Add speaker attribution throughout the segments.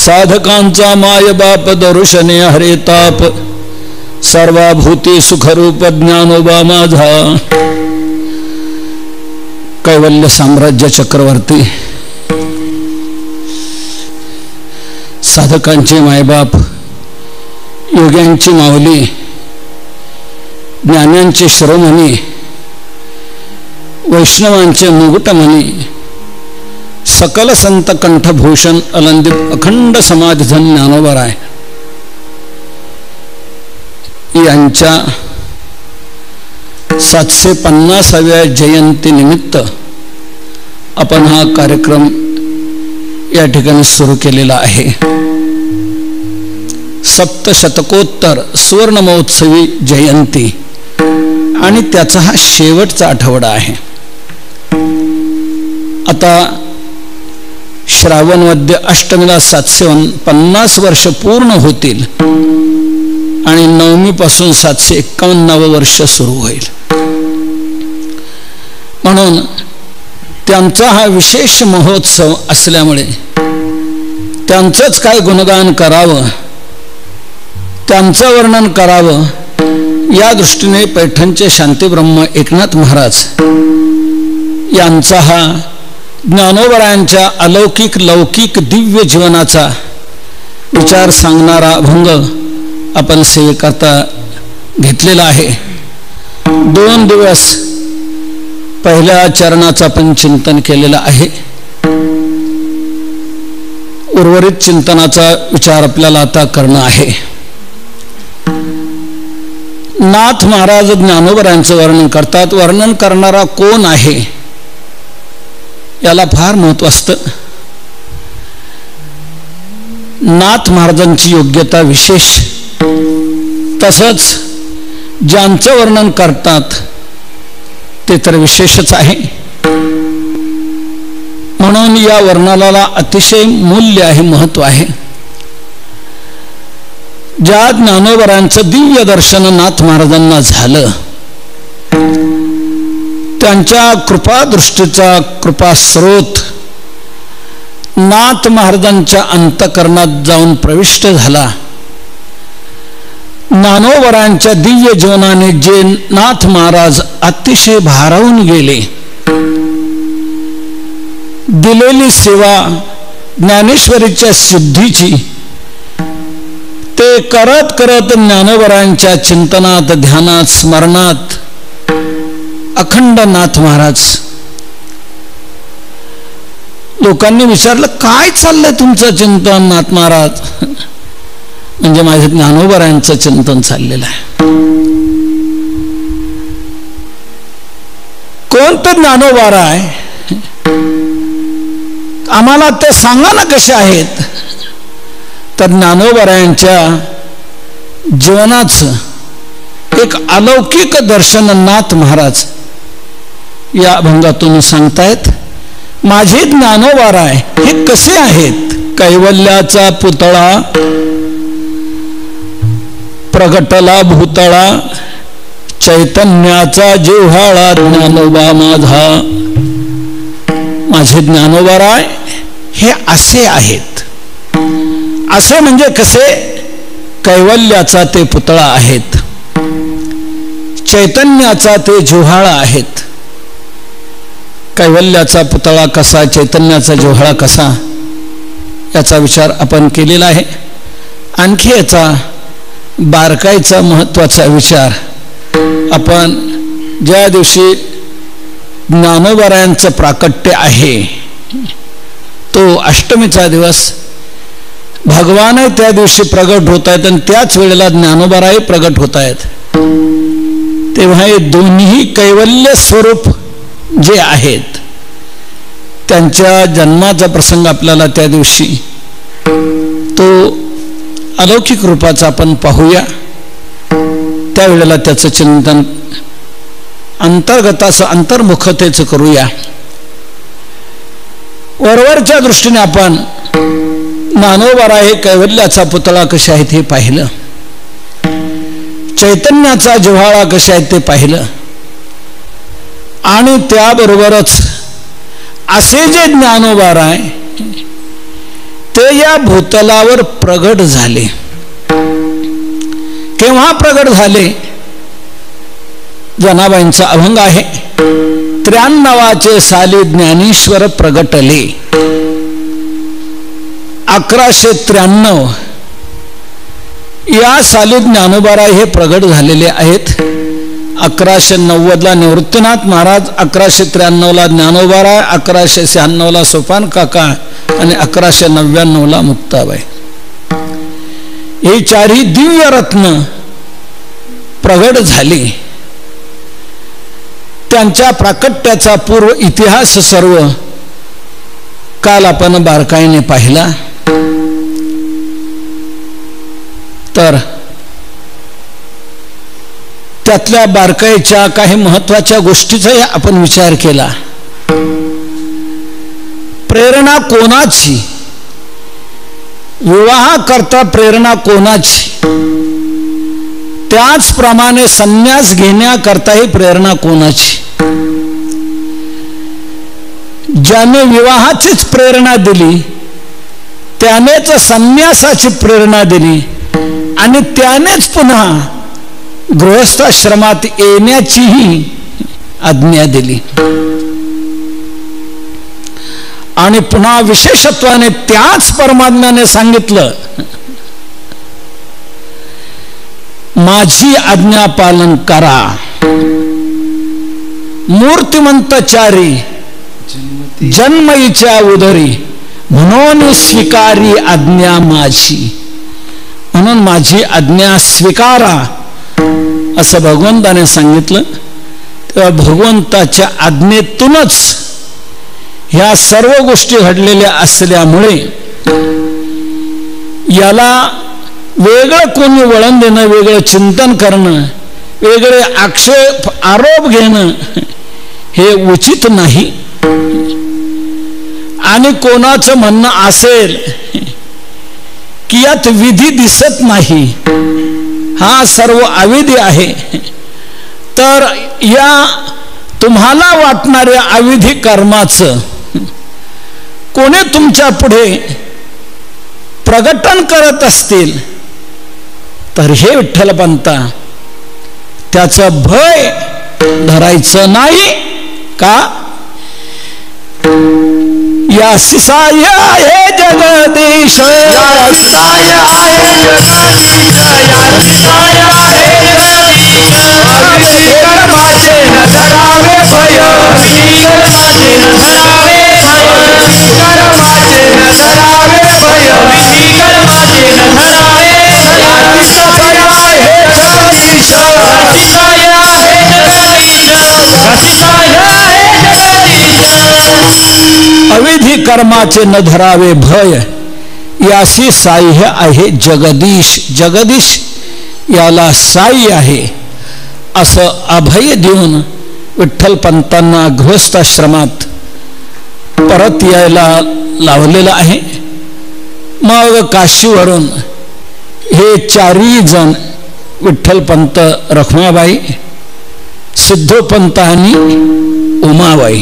Speaker 1: साधकांचा मायबाप दर्शने हरे ताप, सर्वभूती सुखरूप ज्ञानोबा माझा. कैवल्य साम्राज्य चक्रवर्ती, साधकांचे मायबाप, योग्यांची माऊली, ज्ञानांचे शिरोमणी, वैष्णवांचे मुकुटमणी, सकल संत कंठभूषण अलंदित अखंड समाधिधन ज्ञानोबराय यांच्या 750व्या जयंती निमित्त आपण हा कार्यक्रम या ठिकाणी सुरू केलेला आहे. सप्तशतकोत्तर सुवर्ण महोत्सवी जयंती आणि त्याचा हा शेवटचा आठवडा आहे. आता श्रावण वद्य अष्टमीला 750 वर्ष पूर्ण होतील आणि नवमी पासून 751 वर्ष सुरू होईल. म्हणून त्यांचा हा विशेष महोत्सव असल्यामुळे त्यांचंच काय गुणगान करावं, त्यांचं वर्णन करावं या दृष्टीने पैठणचे शांतीब्रह्म एकनाथ महाराज यांचा हा ज्ञानोबरायांच्या अलौकिक लौकिक दिव्य जीवनाचा विचार सांगणारा अभंग आपण सेवेकरता घेतलेला आहे. 2 दिवस पहिल्या चरणाचं आपण चिंतन केलेलं आहे. उर्वरित चिंतनाचा विचार आपल्याला आता करणं आहे. नाथ महाराज ज्ञानोबरायांचं वर्णन करतात. वर्णन करणारा कोण आहे याला फार महत्त्व असतं. नाथ महाराजांची योग्यता विशेष, तसंच ज्यांचं वर्णन करतात ते तर विशेषच आहे. म्हणून या वर्णनाला अतिशय मूल्य आहे, महत्त्व आहे. ज्या ज्ञानोबरायांचं दिव्य दर्शन नाथ महाराजांना झालं, त्यांच्या कृपादृष्टीचा कृपास्रोत नाथ महाराजांच्या अंतःकरणात जाऊन प्रविष्ट झाला. ज्ञानोबरायांच्या दिव्य जीवनाने जे नाथ महाराज अतिशय भारावून गेले, दिलेली सेवा ज्ञानेश्वरीच्या सिद्धीची ते करत करत ज्ञानोबरायांच्या चिंतनात, ध्यानात, स्मरणात अखंड नाथ महाराज. लोकांनी विचारलं, काय चाललंय तुमचं चिंतन नाथ महाराज? म्हणजे माझ्या ज्ञानोबरायांचं चिंतन चाललेलं आहे. कोणतं ज्ञानोबरा आहे? आम्हाला ते सांगा ना कसे आहेत. तर ज्ञानोबरायांच्या जीवनाचं एक अलौकिक दर्शन नाथ महाराज या अभंगातून सांगतायत. माझे ज्ञानोबा हे कसे आहेत? कैवल्याचा पुतळा प्रगटला भूतळा, चैतन्याचा जिव्हाळा ज्ञानोबा माझा. माझे ज्ञानोबा हे असे आहेत. असे म्हणजे कसे? कैवल्याचा ते पुतळा आहेत, चैतन्याचा ते जिव्हाळा आहेत. कैवल्याचा पुतळा कसा, चैतन्याचा जिव्हाळा कसा, याचा विचार आपण केलेला आहे. आणखी याचा बारकाईचा महत्त्वाचा विचार आपण ज्या दिवशी ज्ञानोबरायांचं प्राकट्य आहे तो अष्टमीचा दिवस, भगवान त्या दिवशी प्रगट होत आहेत आणि त्याच वेळेला ज्ञानोबराही प्रगट होत आहेत. तेव्हा हे दोन्ही कैवल्य स्वरूप जे आहेत त्यांच्या जन्माचा प्रसंग आपल्याला त्या दिवशी तो अलौकिक रूपाचा आपण पाहूया. त्यावेळेला त्याचं चिंतन अंतर्गताचं, अंतर्मुखतेचं करूया. वरवरच्या दृष्टीने आपण ज्ञानोबा हे कैवल्याचा पुतळा कसे आहेत हे पाहिलं, चैतन्याचा जिव्हाळा कसे आहेत ते पाहिलं, आणि त्याबरोबरच असे जे ज्ञानोबा ते या भूतलावर प्रगट झाले. केव्हा प्रगट झाले? जनाबाईंचा अभंग आहे, 93 साली ज्ञानेश्वर प्रगटले. 1193 या साली ज्ञानोबाराय हे प्रगट झालेले आहेत. 1190 निवृत्तीनाथ महाराज, 1193 ज्ञानोबाराय, 1196 सोपान काका आणि 1199 मुक्ताबाई. हे चारही दिव्य रत्न प्रगट झाले. त्यांच्या प्राकट्याचा पूर्व इतिहास सर्व काल आपण बारकाईने पाहिला. तर त्यातल्या बारकाईच्या काही महत्वाच्या गोष्टीचाही आपण विचार केला. प्रेरणा कोणाची? विवाह करता प्रेरणा कोणाची? त्याचप्रमाणे संन्यास घेण्याकरताही प्रेरणा कोणाची? ज्याने विवाहाचीच प्रेरणा दिली त्यानेच संन्यासाची प्रेरणा दिली आणि त्यानेच पुन्हा गृहस्थाश्रमात येण्याचीही आज्ञा दिली. आणि पुन्हा विशेषत्वाने त्याच परमात्म्याने सांगितलं, माझी आज्ञा पालन करा. मूर्तिमंतचारी जन्मईच्या उदरी म्हणून स्वीकारी आज्ञा माझी. म्हणून माझी आज्ञा स्वीकारा असं भगवंताने सांगितलं. तेव्हा भगवंताच्या आज्ञेतूनच ह्या सर्व गोष्टी घडलेल्या असल्यामुळे याला वेगळं कोणी वळण देणं, वेगळं चिंतन करणं, वेगळे आक्षेप आरोप घेणं हे उचित नाही. आणि कोणाचं म्हणणं असेल की यात विधी दिसत नाही, हा सर्व अविधी आहे, तर या तुम्हाला वाटणाऱ्या अविधी कर्माचं कोणी तुमच्या पुढे प्रगटन करत असतील तर हे विठ्ठलपंता त्याचं भय धरायचं नाही. का? या सिसाय आहे जगदीश, या सिसाय आहे जगदीश, या सिसाय आहे जगदीश. अविधी कर्माचे न धरावे भय, अविधी कर्माचे न धरावे भय, कर्माचे न धरावे भय, अविधी कर्माचे न धरावे भय. या सिसाय आहे जगदीश, या सिसाय आहे जगदीश, या सिसाय आहे जगदीश. अविधी कर्माचे न धरावे भय, यासी साह्य आहे जगदीश. जगदीश याला साह्य आहे असं अभय देऊन विठ्ठलपंतांना गृहस्थाश्रमात परत यायला लावलेलं आहे. मग काशीवरून हे चारही जण विठ्ठलपंत, रखमाबाई, सिद्धोपंत आणि उमाबाई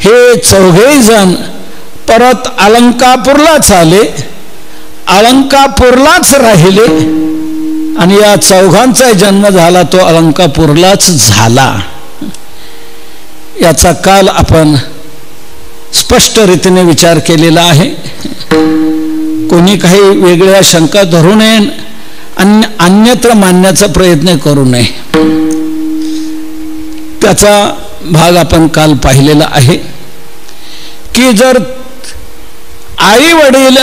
Speaker 1: हे चौघेही जण परत अलंकापूरलाच आले, अलंकापूरलाच राहिले आणि या चौघांचा जन्म झाला तो अलंकापूरलाच झाला. याचा काल आपण स्पष्ट रीतीने विचार केलेला आहे. कोणी काही वेगळ्या शंका धरू नये, अन्यत्र मानण्याचा प्रयत्न करू नये. त्याचा भाग आपण काल पाहिलेला आहे की जर आई वडील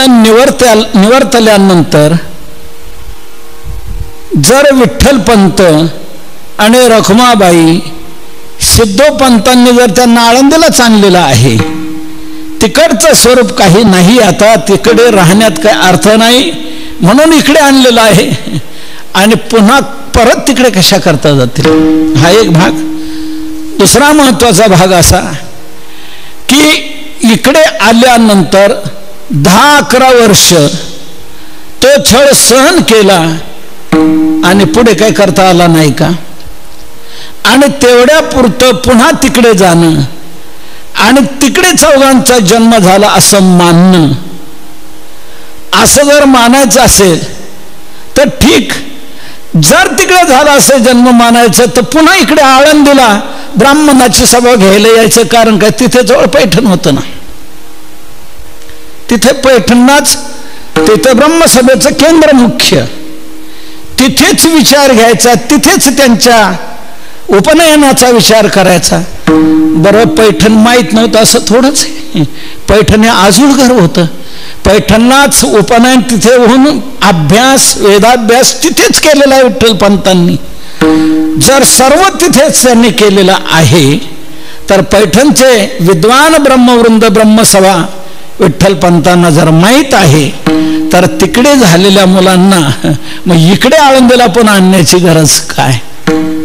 Speaker 1: निवर्तल्यानंतर जर विठ्ठलपंत आणि रखमाबाई, सिद्धोपंतांनी जर त्यांना आळंदीलाच आणलेलं आहे, तिकडचं स्वरूप काही नाही, आता तिकडे राहण्यात काही अर्थ नाही म्हणून इकडे आणलेलं आहे आणि पुन्हा परत तिकडे कशा करता जातील, हा एक भाग. दुसरा महत्वाचा भाग असा की इकडे आल्यानंतर 10-11 वर्ष तो छळ सहन केला आणि पुढे काय करता आला नाही का? आणि तेवढ्या पुरतं पुन्हा तिकडे जाणं आणि तिकडे चौघांचा जन्म झाला असं मानणं असं जर मानायचं असेल तर ठीक, जर तिकडे झाला असेल जन्म मानायचं तर पुन्हा इकडे आळंदीला ब्राह्मणाची सभा घ्यायला यायचं कारण काय? तिथे जवळ पैठण होतं ना, तिथे पैठणनाच, तिथे ब्रह्मसभेचं केंद्र मुख्य, तिथेच विचार घ्यायचा, तिथेच त्यांच्या उपनयनाचा विचार करायचा. बरं, पैठण माहीत नव्हतं असं थोडंच, पैठण हे आजूळघर होतं. पैठणनाच उपनयन तिथे होऊन अभ्यास, वेदाभ्यास तिथेच केलेला आहे विठ्ठल पंतांनी. जर सर्व तिथेच त्यांनी केलेलं आहे तर पैठणचे विद्वान ब्रह्मवृंद ब्रह्मसभा विठ्ठल पंतांना जर माहीत आहे तर तिकडे झालेल्या मुलांना मग इकडे आळंदीला पुन्हा आणण्याची गरज काय?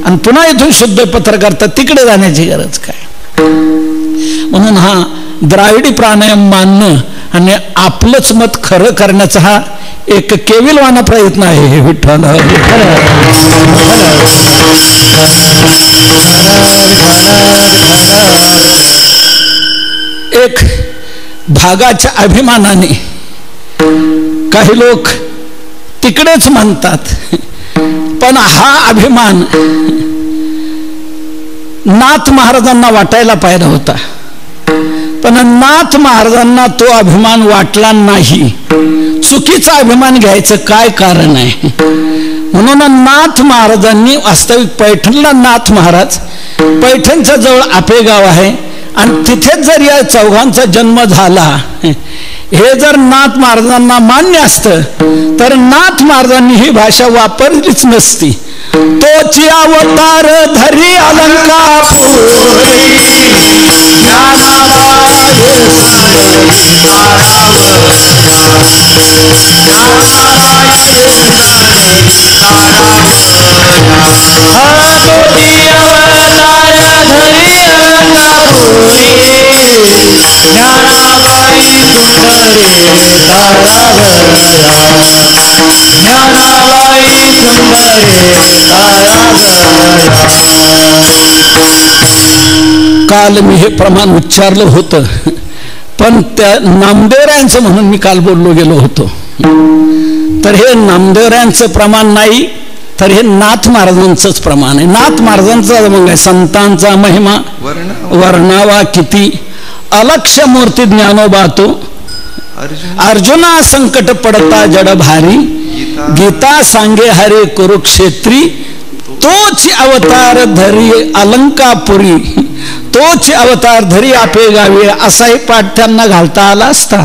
Speaker 1: आणि पुन्हा इथून शुद्ध पत्रकारिता तिकडे जाण्याची गरज काय? म्हणून हा द्राविडी प्राणायाम मानणं आणि आपलंच मत खरं करण्याचा हा एक केविलवाना प्रयत्न आहे. विठ्ठल एक भागाच्या अभिमानाने काही लोक तिकडेच म्हणतात, पण हा अभिमान नाथ महाराजांना वाटायला पाहिजे होता, पण नाथ महाराजांना तो अभिमान वाटला नाही. चुकीचा अभिमान घ्यायचं काय कारण आहे? म्हणून नाथ महाराजांनी वास्तविक पैठणला नाथ महाराज, पैठणच्या जवळ आपेगाव आहे आणि तिथेच जर या चौघांचा जन्म झाला, हे जर नाथ महाराजांना मान्य असतं तर नाथ महाराजांनी ही भाषा वापरलीच नसती. तोची अवतार धरी काल मी हे प्रमाण उच्चारलं होतं, पण त्या नामदेवरायांचं म्हणून मी काल बोललो गेलो होतो. तर हे नामदेवरायांचं प्रमाण नाही, तर हे नाथ महाराजांचंच प्रमाण आहे. नाथ महाराजांचा मग संतांचा महिमा वर्णावा किती, अलक्ष मूर्ती ज्ञानोबा तो, अर्जुना संकट पडता जड भारी, गीता सांगे हरे कुरुक्षेत्री, तोच अवतार धरी अलंकापुरी, तोच अवतार धरी आपे गावी. असाही पाठ त्यांना घालता आला असता,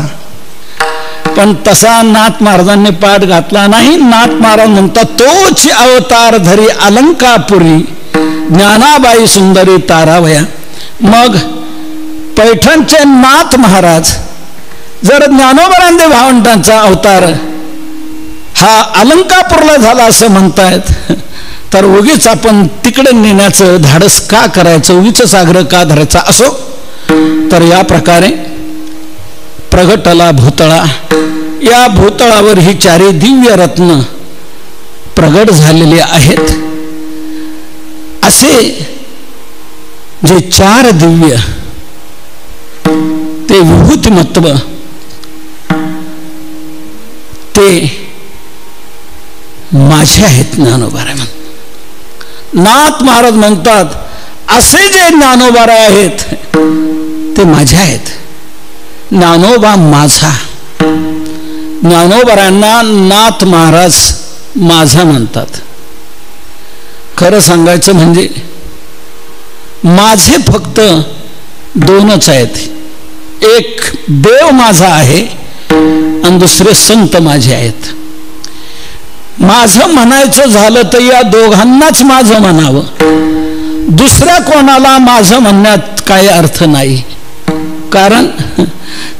Speaker 1: पण तसा नाथ महाराजांनी पाठ घातला नाही. नाथ महाराज म्हणतात तोच अवतार धरी अलंकापुरी, ज्ञानाबाई सुंदरी तारावया. मग पैठणचे नाथ महाराज जर ज्ञानोबरांदे भावंडांचा अवतार हा अलंकापूरला झाला असं म्हणतायत, तर उगीच आपण तिकडे नेण्याचं धाडस का करायचं, उगीच आग्रह का धरायचा? असो, तर या प्रकारे प्रगटला भूतळा, या भूतळावर ही चारी दिव्य रत्न प्रगट झालेले आहेत. असे जे चार दिव्य ते विभूतिमत्व ते माझे आहेत. ज्ञानोबाराय म्हणतात, नाथ महाराज म्हणतात असे जे ज्ञानोबाराय आहेत ते माझे आहेत. ज्ञानोबा माझा. ज्ञानोबारायांना नाथ महाराज माझा म्हणतात. खरं सांगायचं म्हणजे माझे फक्त दोनच आहेत, एक देव माझा आहे आणि दुसरे संत माझे आहेत. माझं म्हणायचं झालं तर या दोघांनाच माझं म्हणावं, दुसऱ्या कोणाला माझं म्हणण्यात काही अर्थ नाही, कारण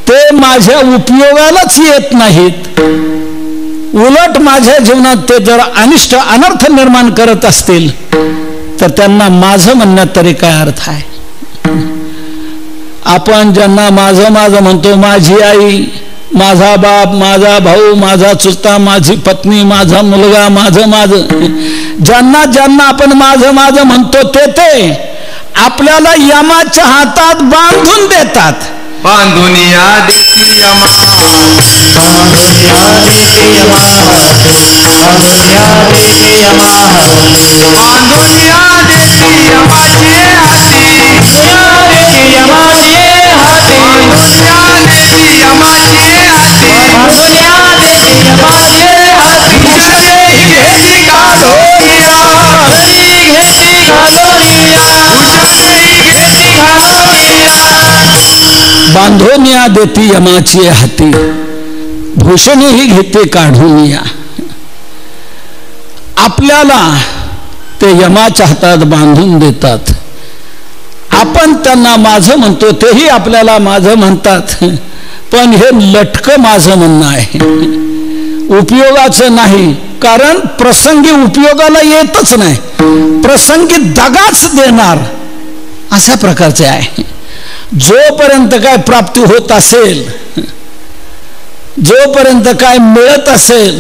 Speaker 1: ते माझ्या उपयोगालाच येत नाहीत. उलट माझ्या जीवनात ते जर अनिष्ट अनर्थ निर्माण करत असतील तर त्यांना माझं म्हणण्यात तरी काय अर्थ आहे? आपण ज्यांना माझं माझं म्हणतो, माझी आई, माझा बाप, माझा भाऊ, माझा चुलता, माझी पत्नी, माझा मुलगा, माझं माझं, ज्यांना ज्यांना आपण माझं माझं म्हणतो ते आपल्याला यमाच्या हातात बांधून देतात. बांधून या देती यमा, बांधून या बांधोनिया देती यमाची हाती, भूषणे ही घेते काढून या. आपल्याला ते यमाच्या हातात बांधून देतात. आपण त्यांना माझं म्हणतो, तेही आपल्याला माझं म्हणतात. पण हे लटकं माझं म्हणणं आहे, उपयोगाचं नाही. कारण प्रसंगी उपयोगाला येतच नाही, प्रसंगी दगाच देणार अशा प्रकारचे आहे. जोपर्यंत काय प्राप्ती होत असेल, जोपर्यंत काय मिळत असेल,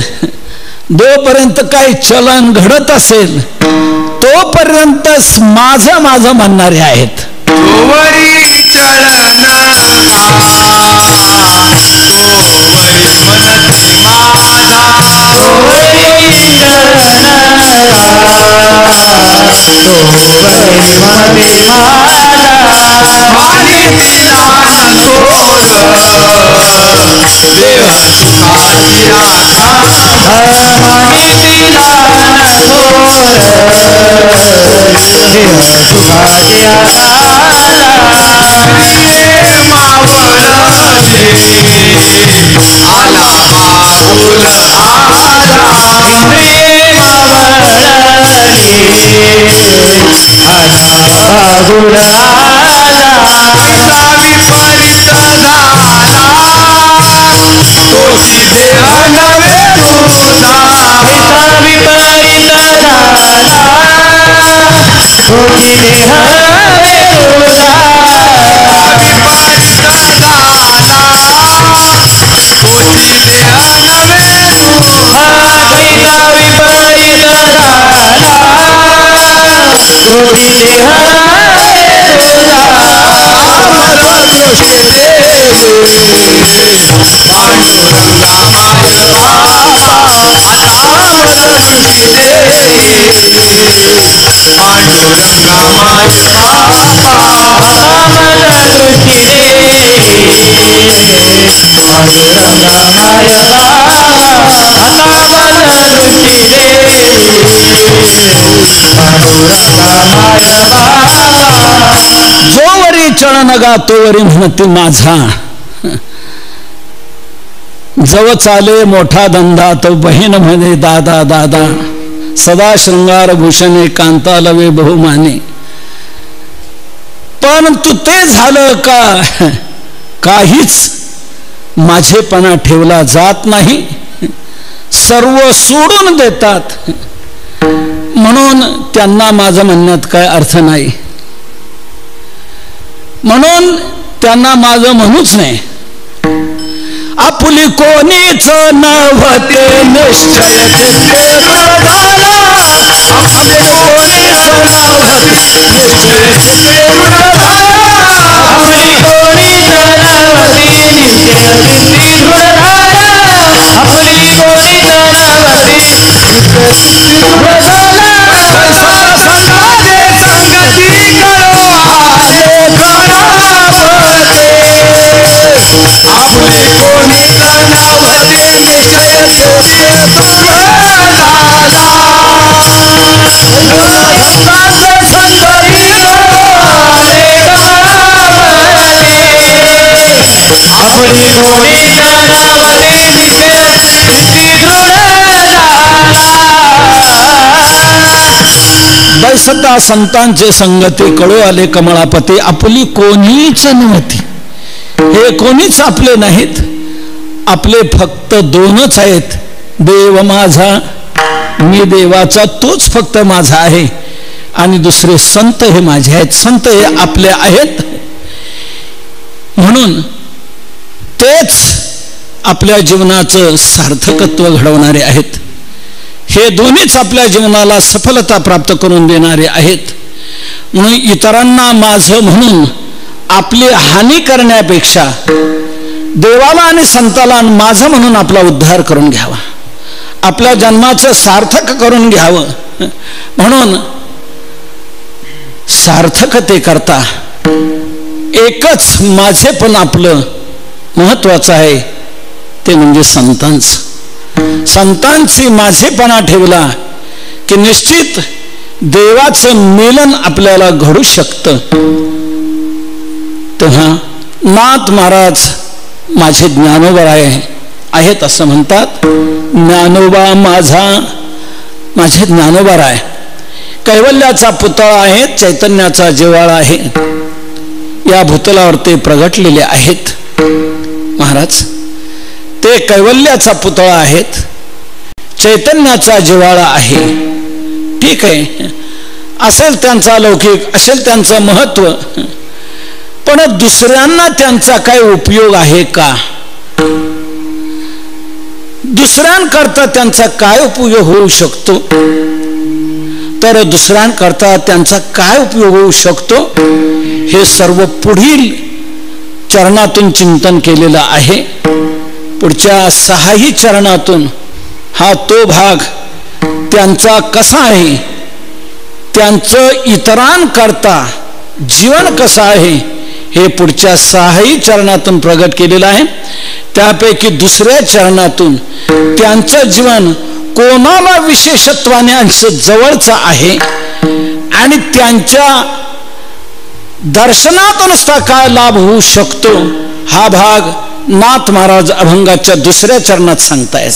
Speaker 1: जोपर्यंत काय चलन घडत असेल, तोपर्यंत माझं माझं म्हणणारे आहेत. जोवरी चरणगा तोवरी म्हणती माझा, जव चाले मोठा धंदा तो बहीण म्हणे दादा दादा, सदा शृंगार भूषणे कांता लवे बहुमाने. पण तू ते झालं का काहीच माझेपणा ठेवला जात नाही, सर्व सोडून देतात. म्हणून त्यांना माझं म्हणण्यात काय अर्थ नाही, म्हणून त्यांना माझं म्हणूच नाही. आपुली कोणीच नव्हते निश्चय बैसता संतांचे संगती कळू आले कमळापती. आपली कोणीच नव्हती, हे कोणीच आपले नाहीत. आपले फक्त दोनच आहेत, देव माझा, मी देवाचा, तोच फक्त माझा आहे. आणि दुसरे संत हे माझे आहेत, संत हे आपले आहेत. म्हणून तेच आपल्या जीवनाचं सार्थकत्व घडवणारे आहेत. हे दोन्हीच आपल्या जीवनाला सफलता प्राप्त करून देणारे आहेत. म्हणून इतरांना माझं म्हणून आपली हानी करण्यापेक्षा देवाला आणि संताला माझं म्हणून आपला उद्धार करून घ्यावा. आपल्या जन्माचं सार्थक करून घ्यावं म्हणून सार्थकते करता एकच माझेपण आपलं महत्वाचं आहे, ते म्हणजे संतांची माझेपणा ठेवला की निश्चित देवाचं मिलन आपल्याला घडू शकतं. तेव्हा नाथ महाराज माझे ज्ञानोबा आहेत असं म्हणतात. ज्ञानोबा माझे ज्ञानोबा आहे. कैवल्याचा पुतळा आहे, चैतन्याचा जिव्हाळा आहे. या भूतलावर ते प्रगटलेले आहेत महाराज. ते कैवल्याचा पुतळा आहेत, चैतन्याचा जिव्हाळा आहे. ठीक आहे, असेल त्यांचा लौकिक, असेल त्यांचं महत्व, पण दुसऱ्यांना त्यांचा काय उपयोग आहे का? दुसऱ्यांकरता त्यांचा काय उपयोग होऊ शकतो? तर दुसऱ्यांकरता त्यांचा काय उपयोग होऊ शकतो हे सर्व पुढील चरणातून चिंतन केलेलं आहे. पुढच्या 6ही चरणातून हा तो भाग त्यांचा कसा आहे, त्यांचं इतरांकरता जीवन कसं आहे हे पुढच्या 6ही चरणातून प्रगट केलेलं आहे. त्यापैकी दुसऱ्या चरणातून त्यांचं जीवन कोणाला विशेषत्वाने जवळचं आहे आणि त्यांच्या दर्शनातून काय लाभ होऊ शकतो हा भाग नाथ महाराज अभंगाच्या दुसऱ्या चरणात सांगताय.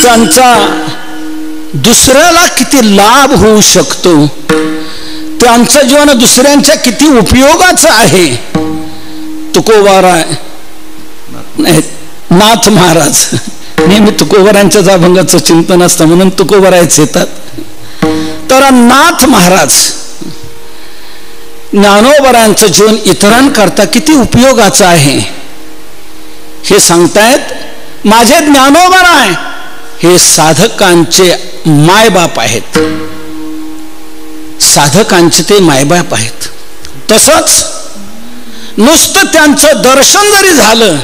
Speaker 1: त्यांचा दुसऱ्याला किती लाभ होऊ शकतो, त्यांचं जीवन दुसऱ्यांच्या किती उपयोगाचं आहे. तुकोबाराय नाथ महाराज नेहमी तुकोबारांच्याच अभंगाचं चिंतन असतं म्हणून तुकोबारायच येतात. तर नाथ महाराज ज्ञानोबरांचं जीवन इतरांकरता किती उपयोगाचं आहे हे सांगतायत. माझे ज्ञानोबराय हे साधकांचे मायबाप आहेत, साधकांचे ते मायबाप आहेत. तसंच नुसतं त्यांचं दर्शन जरी झालं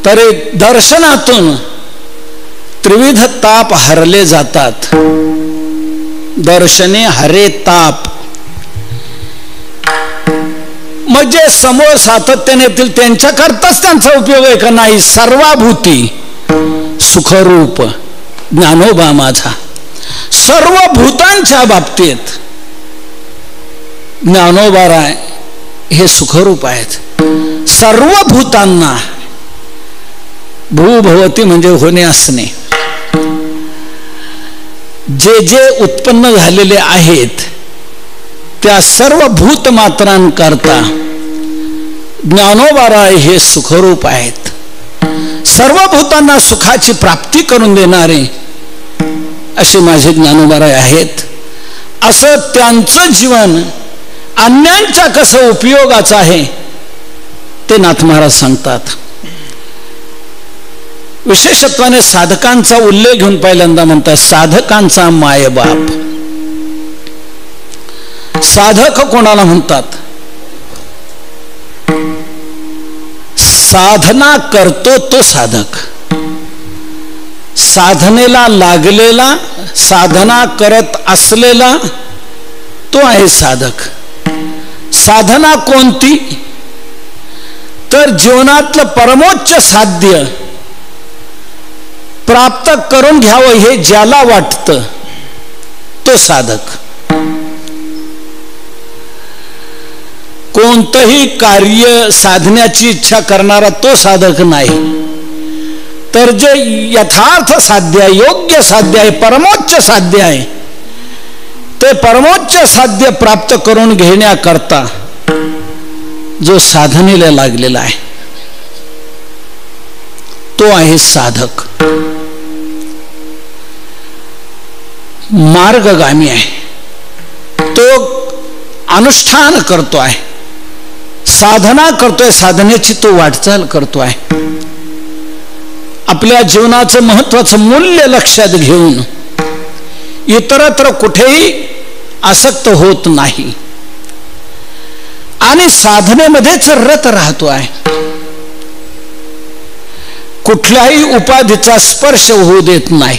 Speaker 1: तरी दर्शनातून त्रिविध ताप हरले जातात. दर्शने हरे ताप, म्हणजे समोर सातत्याने येतील त्यांच्याकरताच त्यांचा उपयोग आहे का नाही. सर्वाभूती सुखरूप ज्ञानोबा माझा, सर्व भूतांच्या बाबतीत ज्ञानोबाराय हे सुखरूप आहेत. सर्व भूतांना, भूभवती म्हणजे होणे असणे, जे जे उत्पन्न झालेले आहेत त्या सर्व भूतमात्रांकरता ज्ञानोबाराय हे सुखरूप आहेत. सर्व भूतांना सुखाची प्राप्ती करून देणारे असे माझे ज्ञानोबाराय आहेत. असं त्यांचं जीवन अन्यांच्या कसं उपयोगाचं आहे ते नाथ महाराज सांगतात. विशेषत्वाने साधकांचा उल्लेख घेऊन पहिल्यांदा म्हणतात साधकांचा मायबाप. साधक कोणाला म्हणतात साधना करतो तो साधक, साधनेला लागलेला, साधना करत असलेला तो आहे साधक. साधना कोणती? तर जीवनातलं परमोच्च साध्य प्राप्त करून घ्यावं हे ज्याला वाटतं तो साधक. कोणतंही कार्य साधण्याची इच्छा करणारा तो साधक नाही, तर जे यथार्थ साध्य आहे, योग्य साध्य आहे, परमोच्च साध्य आहे, ते परमोच्च साध्य प्राप्त करून घेण्याकरता जो साधनेला लागलेला आहे तो आहे साधक. मार्गगामी आहे, तो अनुष्ठान करतो आहे, साधना करतोय, साधनेची तो वाटचाल करतो आहे. आपल्या जीवनाचं महत्वाचं मूल्य लक्षात घेऊन इतरत्र कुठेही आसक्त होत नाही आणि साधनेमध्येच रत राहतो आहे. कुठल्याही उपाधीचा स्पर्श होऊ देत नाही,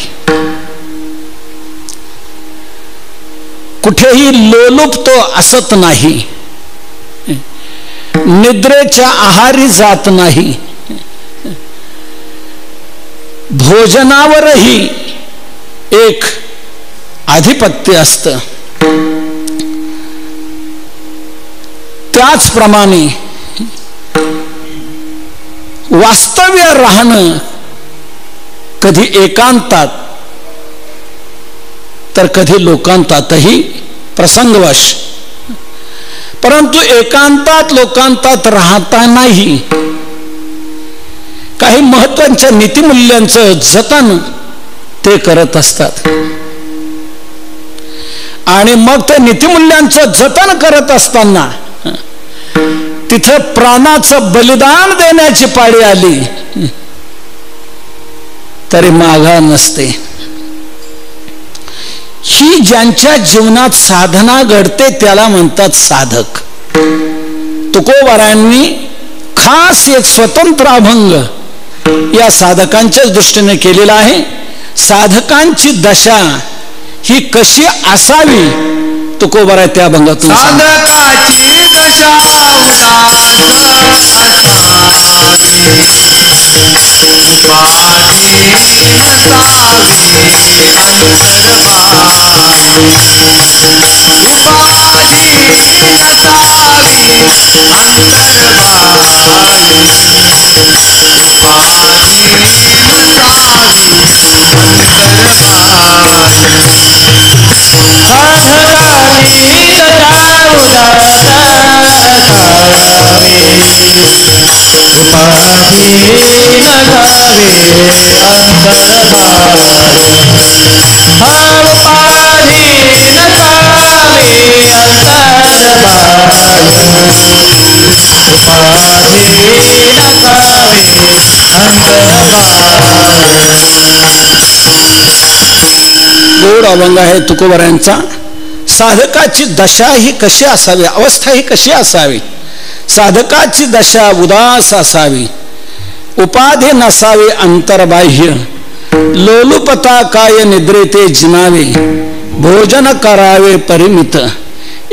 Speaker 1: कुठेही लोलुपतो असत नाही, निद्रेच्या आहारी जात नाही, भोजनावरही एक आधिपत्य असतं. त्याचप्रमाणे वास्तव्य राहणं, कधी एकांतात तर कधी लोकांतातही प्रसंगवश, परंतु एकांतात लोकांतात राहतानाही काही महत्वाच्या नीतिमूल्यांचं जतन ते करत असतात. आणि मग ते नीतिमूल्यांचं जतन करत असताना तिथं प्राणाचं बलिदान देण्याची पाळी आली तरी माघार नसते. ही ज्यांच्या जीवनात साधना घडते त्याला म्हणतात साधक. तुकोबारायांनी खास एक स्वतंत्र अभंग या साधकांच्याच दृष्टीने केलेला आहे. साधकांची दशा ही कशी असावी तुकोबाराय त्या अभंगातून
Speaker 2: साधकाची दशा
Speaker 1: गोड अभंग आहे तुकोबारायांचा. साधकाची दशा ही कशी असावी, अवस्था ही कशी असावी. साधकाची दशा उदास असावी, उपाधी नसावे अंतर्बाह्य, लोलुपता काय निद्रेते जिनावे, भोजन करावे परिमित,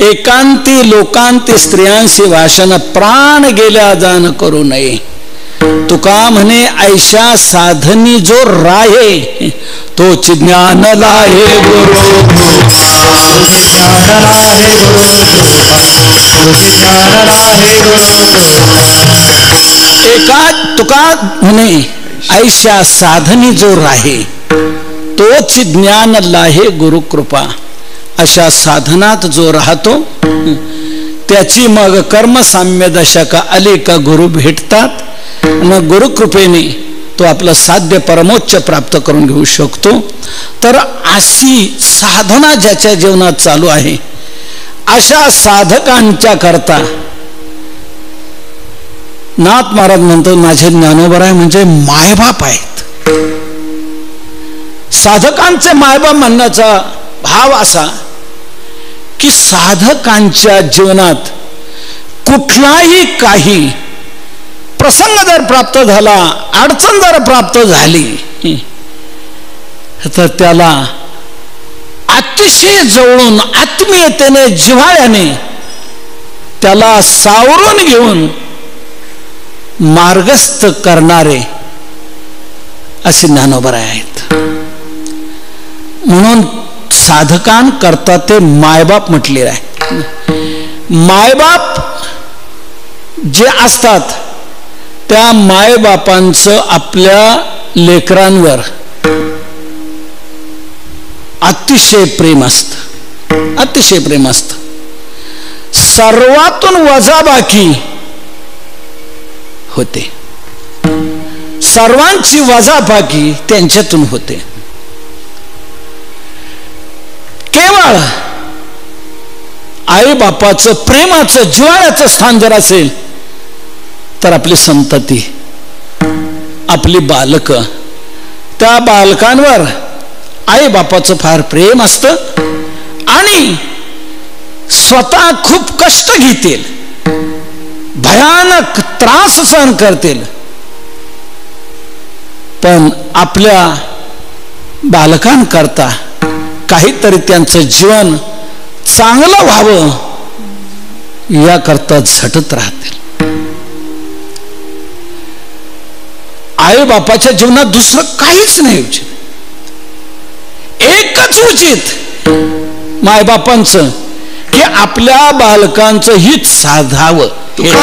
Speaker 1: एकांती लोकांती स्त्रियांशी भाषण, प्राण गेल्या जाण करू नये. तुका म्हणे ऐशा साधनी जो राहे तोच ज्ञान लाहे गुरु, एका तुका म्हणे ऐशा साधनी जो राहे तोच ज्ञान लाहे गुरु कृपा. अशा साधनात जो राहतो त्याची मग कर्मसाम्य दशा का आली का गुरु भेटतात आणि गुरुकृपेने तो आपलं साध्य परमोच्च प्राप्त करून घेऊ शकतो. तर अशी साधना ज्याच्या जीवनात चालू आहे अशा साधकांच्या करता नाथ महाराज म्हणतो माझे ज्ञानोबराय म्हणजे मायबाप आहेत. साधकांचे मायबाप म्हणण्याचा भाव असा की साधकांच्या जीवनात कुठलाही काही प्रसंग जर प्राप्त झाला, अडचण जर प्राप्त झाली, तर त्याला अतिशय जवळून आत्मीयतेने जिव्हाळ्याने त्याला सावरून घेऊन मार्गस्थ करणारे असे ज्ञानोबा आहेत. म्हणून साधकांकरता ते मायबाप म्हटलेले आहे. मायबाप जे असतात त्या मायबापांचं आपल्या लेकरांवर अतिशय प्रेम असतं, अतिशय प्रेम असतं. सर्वातून वजाबाकी होते, सर्वांची वजाबाकी त्यांच्यातून होते. केवळ आई बापाचं प्रेमाचं जिव्हाळ्याचं स्थान जर असेल तर आपली संतती, आपली बालक, त्या बालकांवर आई बापाचं फार प्रेम असतं आणि स्वतः खूप कष्ट घेतील, भयानक त्रास सहन करतील, पण आपल्या बालकांकरता काहीतरी त्यांचं जीवन चांगलं व्हावं याकरता झटत राहतील. आई बापाच्या जीवनात दुसरं काहीच नाही उचित, एकच उचित मायबापांचं की आपल्या बालकांचं हित साधावं.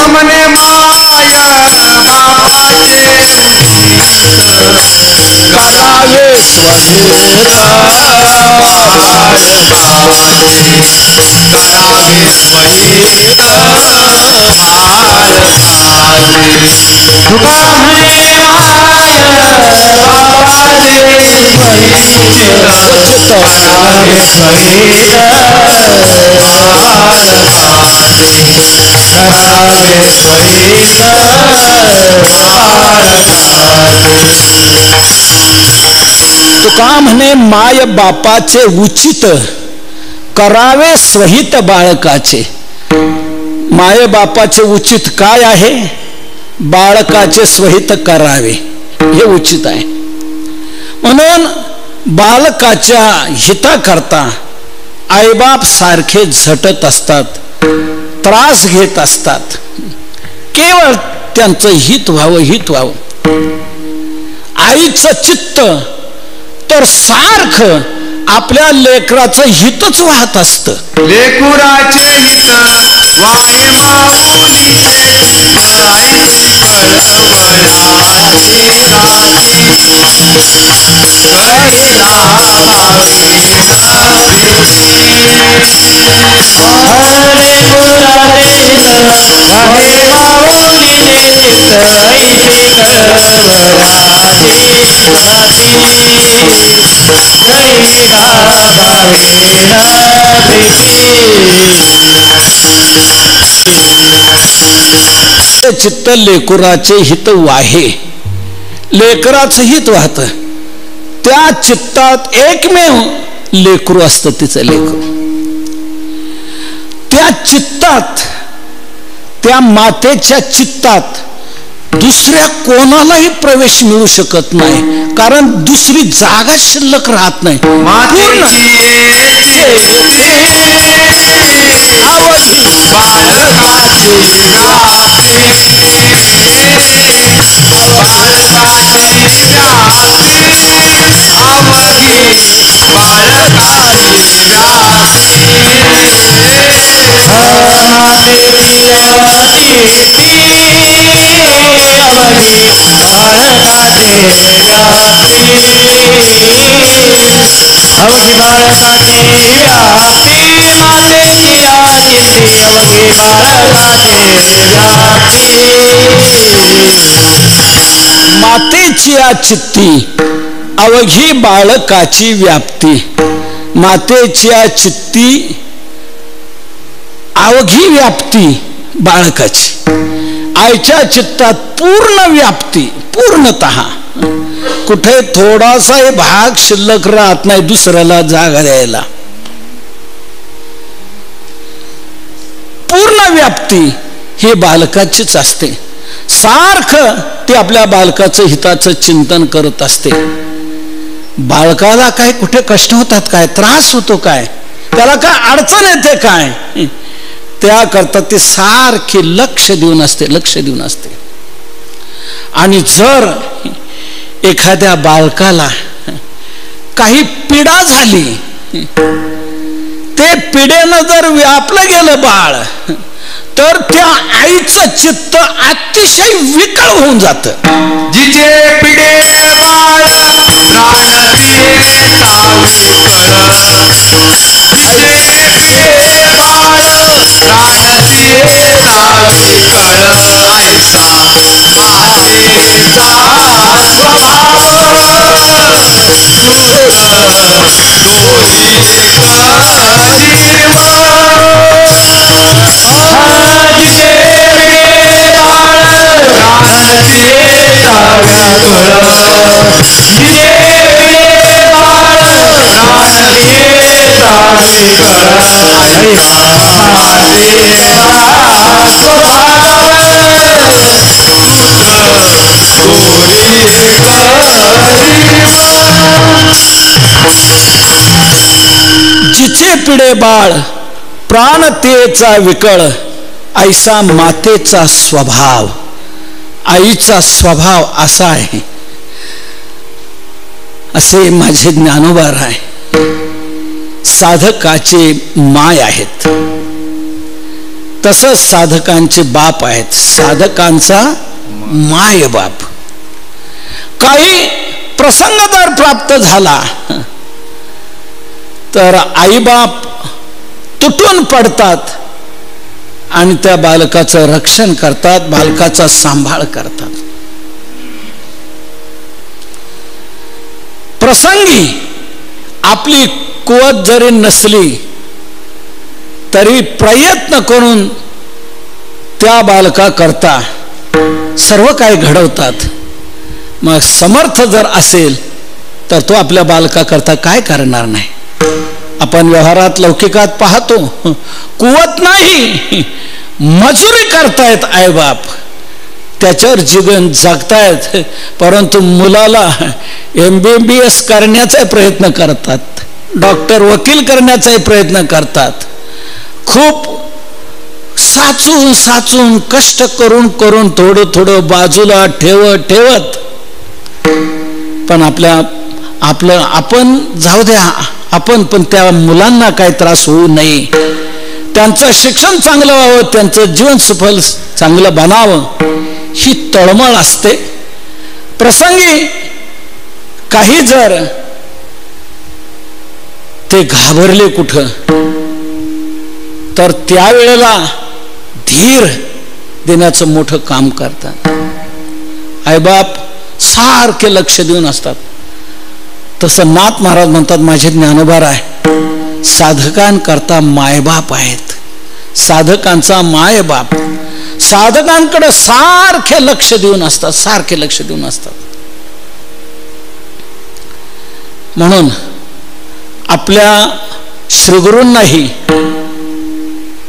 Speaker 2: म्हणे माय बापाचे
Speaker 1: करावे स्वहित, तुका म्हणे माय बापाचे उचित करावे स्वहित बाळकाचे. माय बापाचे उचित काय आहे? बाळकाचे स्वहित करावे हे उचित आहे. म्हणून बालकाच्या हिताकरता आईबाप सारखे झटत असतात, त्रास घेत असतात, केवळ त्यांचं हित व्हावं, हित व्हावं. आईचं चित्त तर सारखं आपल्या लेकराचं हितच वाहत असतं.
Speaker 2: लेकुराचे हित वाहे माऊलीचे, आईची कळवळाची
Speaker 1: चित्त लेकुराचे हित वाहे, लेकराचं हित वाहत. त्या चित्तात एकमेव लेकरू असतं, तिचं लेकरू. त्या चित्तात, त्या मातेच्या चित्तात दुसऱ्या कोणालाही प्रवेश मिळू शकत नाही, कारण दुसरी जागा शिल्लक राहत नाही. मातेची चित्ती अवघी बाळकाची व्याप्ती. मातेची चित्ती अवघी व्याप्ती बाळकाची, आईच्या चित्तात पूर्ण व्याप्ती, पूर्णतः. कुठे थोडासाही भाग शिल्लक राहत नाही दुसऱ्याला जागा द्यायला. पूर्ण व्याप्ती ही बालकाचीच असते. सारखं ती आपल्या बालकाचं हिताचं चिंतन करत असते. बालकाला काय कुठे कष्ट होतात, काय त्रास होतो, काय त्याला काय अडचण येते, काय त्याकरता ती सारखी लक्ष देऊन असते. आणि जर एखाद्या बालकाला काही पीडा झाली, ते पिढेनं जर व्यापलं गेलं बाळ, तर त्या आईचं चित्त अतिशय विकळ होऊन जात.
Speaker 2: जिचे पिढे बाळ
Speaker 1: जिचे पिढे बाळ प्राणतेचा विकळ, ऐसा मातेचा स्वभाव. आईचा स्वभाव असा आहे, असे माझे ज्ञानोबा राय साधकाचे माय आहेत, तसंच साधकांचे बाप आहेत. साधकांचा माय बाप. काही प्रसंग जर प्राप्त झाला तर आईबाप तुटून पडतात आणि त्या बालकाचं रक्षण करतात, बालकाचा सांभाळ करतात. प्रसंगी आपली कुवत जरी नसली तरी प्रयत्न करून त्या बालका करता सर्व काही घडवतात. मग समर्थ जर असेल तर तो आपल्या बालका करता काय करणार नाही. आपण व्यवहारात लौकिकात पाहतो, कुवत नाही, मजुरी करतायत आईबाप, त्याच्यावर जीवन जगतायत, परंतु मुलाला MBBS करण्याचा प्रयत्न करतात, डॉक्टर वकील करण्याचा प्रयत्न करतात. खूप साचून कष्ट करून थोडं बाजूला ठेवत पण आपलं आपण जाऊ द्या, आपण पण त्या मुलांना काही त्रास होऊ नये, त्यांचं शिक्षण चांगलं व्हावं, त्यांचं जीवन सफल चांगलं बनावं, ही तळमळ असते. प्रसंगी काही जर ते घाबरले कुठं तर त्यावेळेला धीर देण्याचं मोठं काम करतात. आईबाप सारखे लक्ष देऊन असतात. तसं नाथ महाराज म्हणतात, माझे ज्ञानोबा आहे साधकांकरता मायबाप आहेत. साधकांचा मायबाप साधकांकडे सारखे लक्ष देऊन असतात. म्हणून आपल्या श्रीगुरूंनाही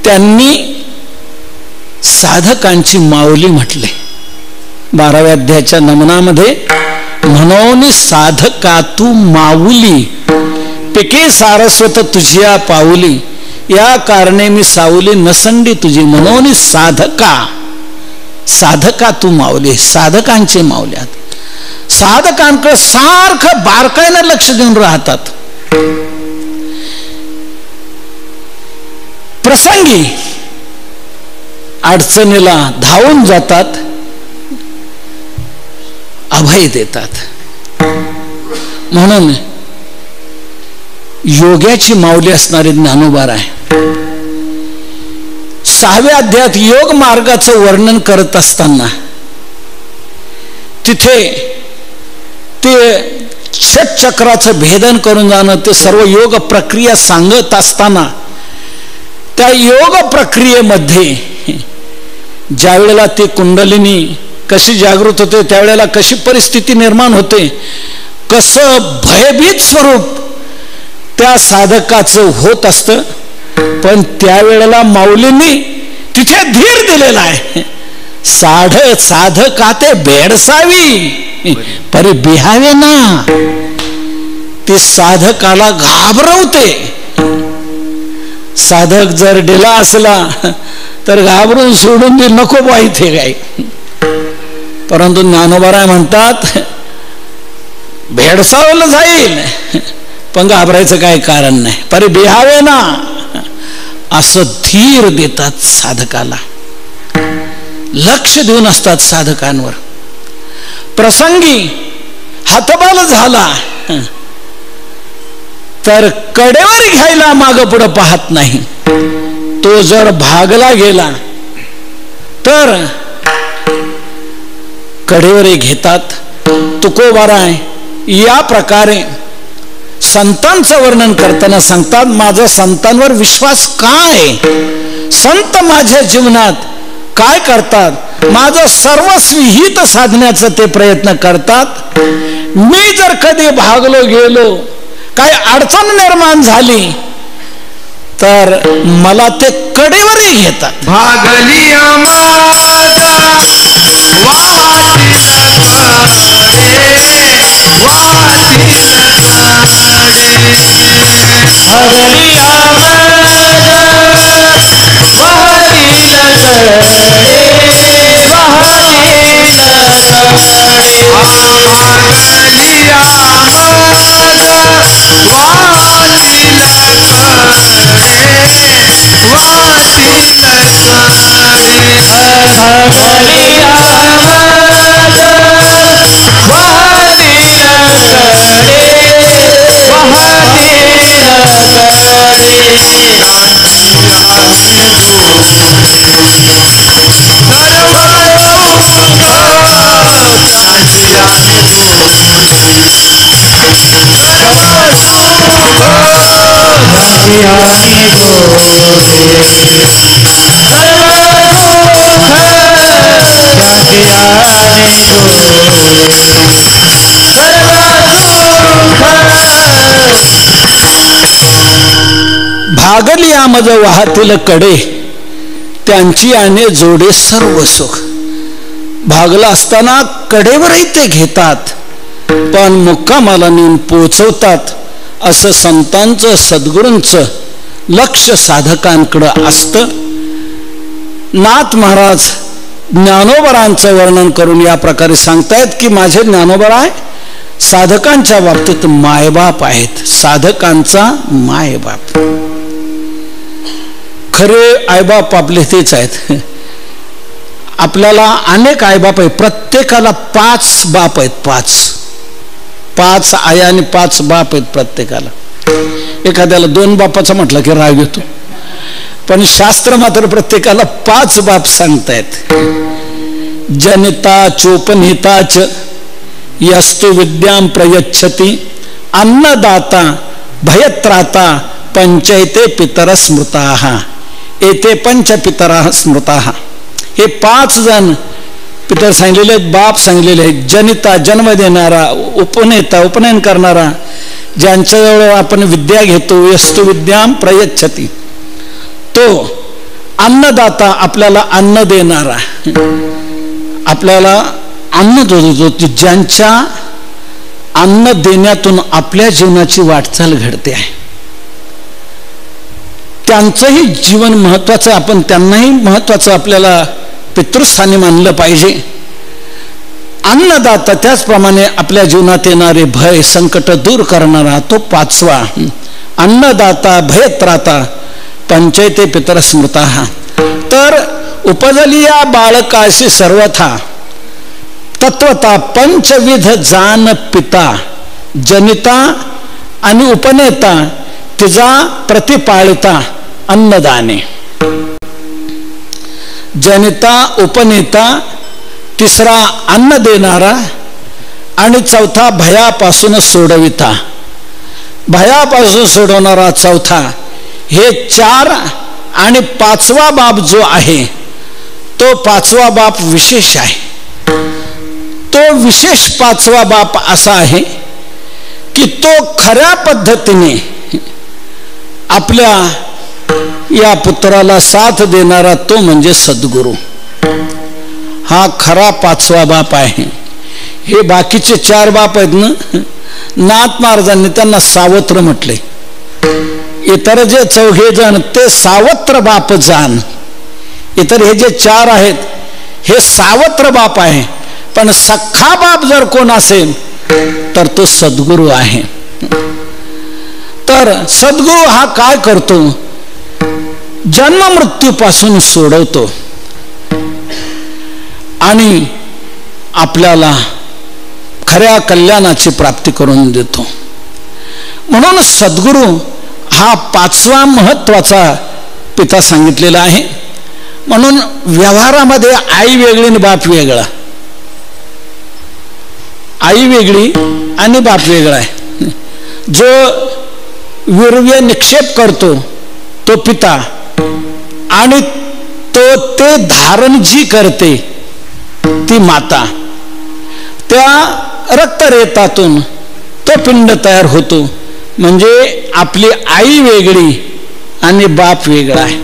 Speaker 1: त्यांनी साधकांची माऊली म्हटले. 12व्या अध्यायाच्या नमनामध्ये म्हणून साधका तू माऊली, पिके सारस्वत तुझिया पाऊली, या कारणे मी सावली नसंडी तुझी. म्हणून साधका तू माऊली, साधकांचे माऊल्यात. साधकांकडे सारखं बारकाईनं लक्ष देऊन राहतात. प्रसंगी अडचणीला धावून जातात, अभय देतात. म्हणून योग्याची माऊली असणारे ज्ञानोबा आहे. 6व्या अध्यायात योग मार्गाचं वर्णन करत असताना तिथे ते षटचक्राचं भेदन करून जाणं, ते सर्व योग प्रक्रिया सांगत असताना त्या योग प्रक्रियेमध्ये ज्या वेळेला ती कुंडलिनी कशी जागृत होते, त्यावेळेला कशी परिस्थिती निर्माण होते, कसं भयभीत स्वरूप त्या साधकाचं होत असतं. पण त्यावेळेला माऊलींनी तिथे धीर दिलेला आहे. साधका ते बेडसावी परी बिहावे ना. ती साधकाला घाबरवते. साधक जर दिला असला तर घाबरून सोडून दे, नको बा इथे काय. परंतु ज्ञानोबा म्हणतात भेडसावलं जाईल पण घाबरायचं काही कारण नाही, परी बिहावे ना, असं धीर देतात साधकाला. लक्ष देऊन असतात साधकांवर. प्रसंगी हातबाल झाला तर कडेवर घ्यायला मागं पुढं पाहत नाही. तो जर भागला गेला तर कडेवरही घेतात. तुकोबाराय या प्रकारे संतांचं वर्णन करताना सांगतात, माझा संतांवर विश्वास काय, संत माझ्या जीवनात काय करतात, माझं सर्वस्वी हित साधण्याचा ते प्रयत्न करतात. मी जर कधी भागलो गेलो, काही अडचण निर्माण झाली तर मला ते कडेवरही घेतात.
Speaker 2: भागली
Speaker 1: भागली आमज वाहतील कडे, त्यांची आणे जोडे सर्व सुख. भागला असताना कडेवरही ते घेतात पण मुक्कामाला नेऊन पोचवतात. असं संतांचं सद्गुरूंचं लक्ष साधकांकडं असतं. नाथ महाराज ज्ञानोबरांचं वर्णन करून या प्रकारे सांगतायत की माझे ज्ञानोबराय साधकांच्या बाबतीत मायबाप आहेत. साधकांचा मायबाप. खरे आईबाप आपले तेच आहेत. आपल्याला अनेक आईबाप आहेत, प्रत्येकाला 5 बाप आहेत. 5 आया आणि 5 बाप आहेत प्रत्येकाला. एखाद्याला 2 बापाचा म्हटलं की राग येतो, पण शास्त्र मात्र प्रत्येकाला 5 बाप सांगतायत. जनिता चोपनिताच यस्तु विद्यां प्रयच्छति, अन्नदाता भयत्राता पंचैते पितर स्मृताः, एते पंच पितराः स्मृताः. हे 5 जण पितर सांगितलेले आहेत, बाप सांगितलेले आहेत. जनिता जन्म देणारा, उपनेता उपनयन करणारा, ज्यांच्याजवळ आपण विद्या घेतो. यस्तु विद्यां प्रयच्छति, तो अन्नदाता आपल्याला अन्न देणारा, आपल्याला अन्न देतो. ज्यांच्या अन्न देण्यातून आपल्या जीवनाची वाटचाल घडते आहे, त्यांचंही जीवन महत्वाचं. आपण त्यांनाही महत्वाचं आपल्याला पितृस्थानी मानलं पाहिजे. अन्नदाता त्याचप्रमाणे आपल्या जीवनात येणारे भय संकट दूर करणारा तो 5वा. अन्नदाता भयत्राता पंचैते पितर स्मृताः. तर उपजली या बाळकाशी सर्वथा तत्वता पंचविध जान पिता, जनिता आणि उपनेता तिचा प्रतिपाळिता अन्नदाने. जनिता उपनेता, तिसरा अन्न देणारा आणि चौथा भयापासून सोडविता. भयापासून सोडवणारा चौथा. हे 4 आणि 5वा बाप जो आहे तो 5वा बाप विशेष आहे. तो विशेष 5वा बाप असा आहे की तो खऱ्या पद्धतीने आपल्या या पुत्राला साथ देणारा तो म्हणजे सद्गुरू. हा खरा 5वा बाप आहे. हे बाकीचे 4 बाप आहेत ना, नाथ महाराजांनी त्यांना सावत्र म्हटले. इतर जे 4 जण ते सावत्र बाप जाण. इतर हे जे 4 आहेत हे सावत्र बाप आहे. पण सख्खा बाप जर कोण असेल तर तो सद्गुरू आहे. तर सद्गुरू हा काय करतो? जन्म मृत्यूपासून सोडवतो आणि आपल्याला खऱ्या कल्याणाची प्राप्ती करून देतो. म्हणून सद्गुरू हा 5वा महत्वाचा पिता सांगितलेला आहे. म्हणून व्यवहारामध्ये आई वेगळी आणि बाप वेगळा, आई वेगळी आणि बाप वेगळा आहे. जो वीर्य निक्षेप करतो तो पिता आणि ते धारण जी करते ती माता. त्या रक्तरेतातून तो पिंड तयार होतो. म्हणजे आपली आई वेगळी आणि बाप वेगळा आहे.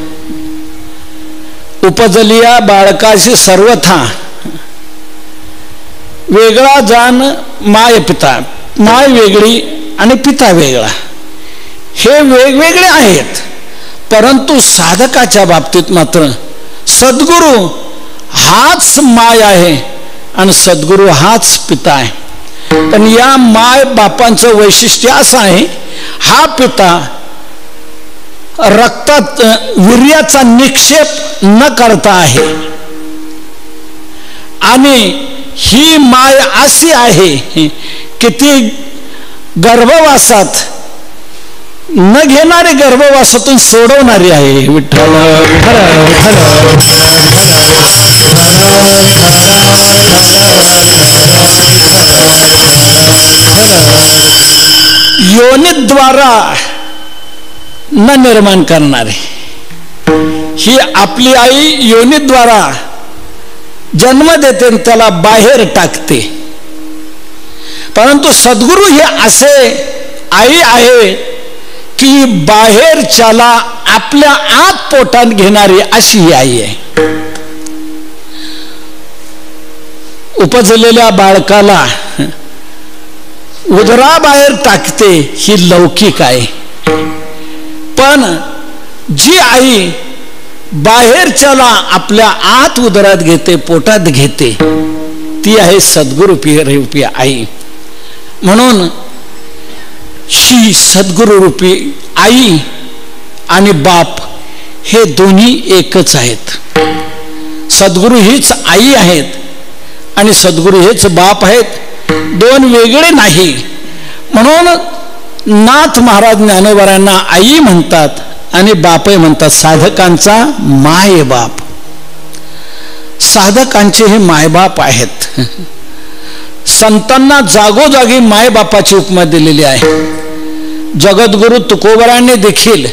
Speaker 1: उपजलिया बाळकाशी सर्वथा वेगळा जाण माय पिता. माय वेगळी आणि पिता वेगळा, हे वेगवेगळे आहेत. परंतु साधकाच्या बाबतीत मात्र सद्गुरू हाच माय आहे आणि सद्गुरू हाच पिता आहे. पण या माय बापांचं वैशिष्ट्य असं आहे, हा पिता रक्तात वीर्याचा निक्षेप न करता आहे आणि ही माय अशी आहे की ती गर्भवासात न घेणारी गर्भवासातून सोडवणारी आहे. विठ्ठल योनीद्वारा न निर्माण करणारे. ही आपली आई योनीद्वारा जन्म देते आणि त्याला बाहेर टाकते. परंतु सद्गुरू हे असे आई आहे की बाहेरच्याला आपल्या आत पोटात घेणारी अशी ही आई आहे. उपजलेल्या बाळकाला उदराबाहेर टाकते ही लौकिक आहे. पण जी आई बाहेरच्याला आपल्या आत उदरात घेते, पोटात घेते, ती आहे सद्गुरूपी आई. म्हणून शी सद्गुरूरूपी आई आणि बाप हे दोन्ही एकच आहेत. सद्गुरू हीच आई आहेत आणि सद्गुरू हेच बाप आहेत, दोन वेगळे नाही. म्हणून नाथ महाराज ज्ञानोबांना आई म्हणतात आणि बापही म्हणतात. साधकांचा माय बाप, साधकांचे हे मायबाप आहेत. संतांना जागोजागी मायबापाची उपमा दिलेली आहे. जगद्गुरु तुकोबरांनी देखील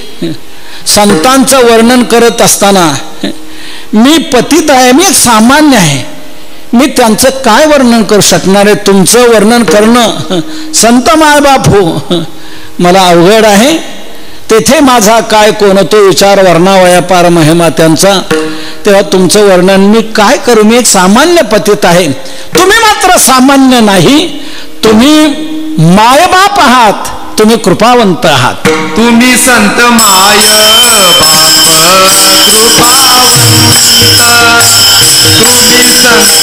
Speaker 1: संतांचं वर्णन करत असताना, मी पतित आहे, मी सामान्य आहे, मी त्यांचं काय वर्णन करू शकणार आहे, तुमचं वर्णन करणं संत मायबाप हो मला अवघड आहे. तेथे माझा काय कोण तो विचार वर्णावया पार महिमा त्यांचा, तेव्हा तुमचं वर्णन मी काय करू, मी एक सामान्य पतित आहे. तुम्ही मात्र सामान्य नाही, तुम्ही मायबाप आहात, तुम्ही कृपावंत आहात.
Speaker 2: तुम्ही संत माय बाप कृपावंत, तुम्ही संत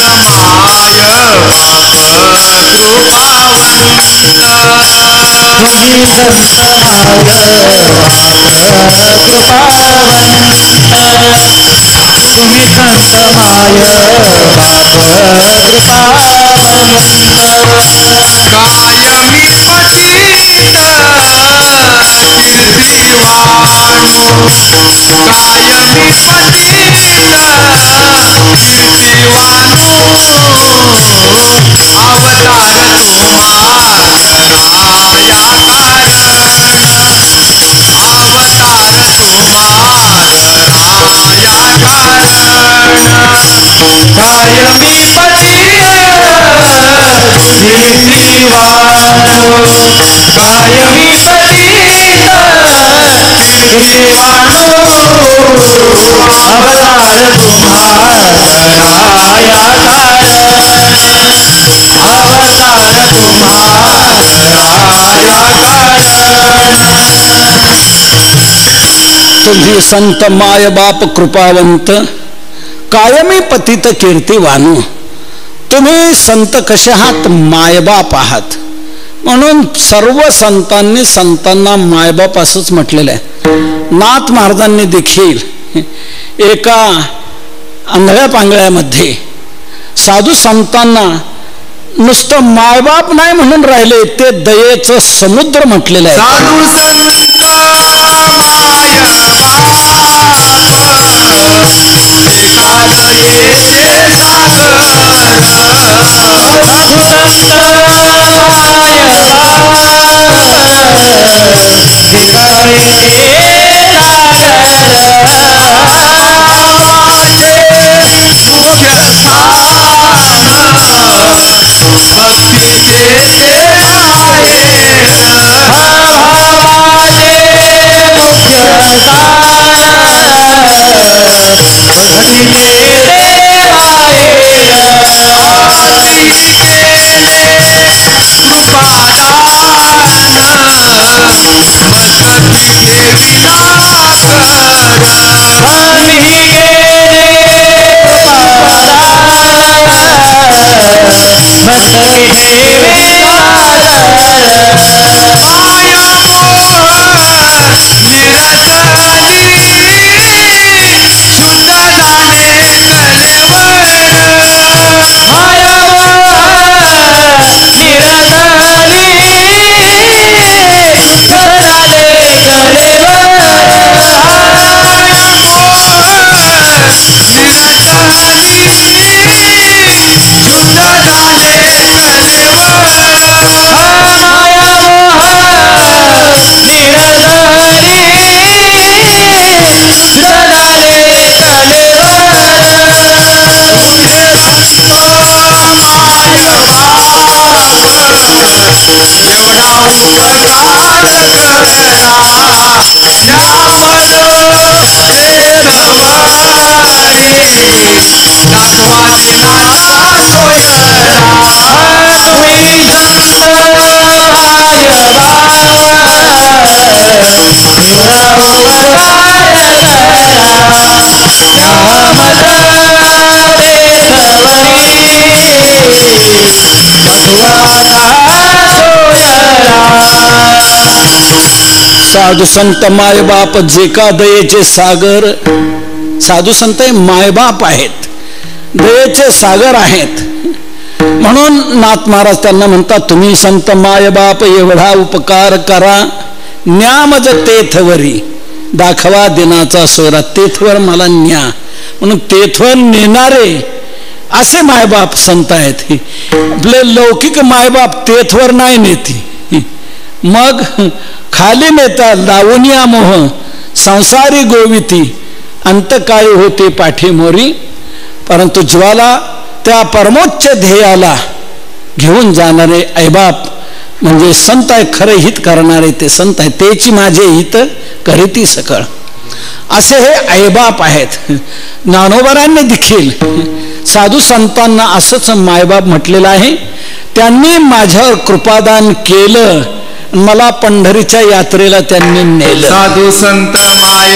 Speaker 2: माय बाप कृपावंत,
Speaker 3: तुम्ही संत माय बाप कृपावंत, तुम्ही संत माय बाप कृपावंत.
Speaker 2: कायमी पतित कीर्तिवानो, कायमी पतित कीर्तिवानो, अवतार तुम्हारा या कारण, अवतार तुम्हारा या कारण. कायमी पतित कीर्तिवानो, कायमी पतित कीर्तिवानो,
Speaker 1: तुम्ही संत माय बाप कृपावंत कायमी पतित कीर्तिवानू. तुम्ही संत कसे आहात? मायबाप आहात. म्हणून सर्व संतांनी संतांना मायबाप असंच म्हटलेलं आहे. नाथ महाराजांनी देखील एका आंधळ्या पांगळ्यामध्ये साधू संतांना नुसतं मायबाप नाही म्हणून राहिले, ते दयेचं समुद्र म्हटलेलं आहे.
Speaker 2: साधू संत
Speaker 1: साधू संत मायबाप जे का दयेचे सागर. साधू संत मायबाप आहेत, दयेचे सागर आहेत. म्हणून नाथ महाराज त्यांना म्हणतात, तुम्ही संत मायबाप एवढा उपकार करा, न्यामज तेथवरी. दाखवा दिनाचा सोयरा, तेथवर मला न्या. म्हणून तेथवर नेणारे असे मायबाप संत आहेत. आपले लौकिक मायबाप तेथवर नाही नेती, मग खाली नेता लावूनिया मोह संसारी गोविती अंतकाळी होते पाठीमोरी. परंतु ज्वाला त्या परमोच्च ध्येयाला घेऊन जाणारे आईबाप म्हणजे संत आहे. खरे हित करणारे ते संत आहे. तेची माझे हित करीती सकळ, असे हे आईबाप आहेत. ज्ञानोबारांनी देखील साधू संतांना असंच मायबाप म्हटलेलं आहे. त्यांनी माझ्यावर कृपादान केलं, मला पंढरीच्या यात्रेला त्यांनी नेलं.
Speaker 2: साधू संत माय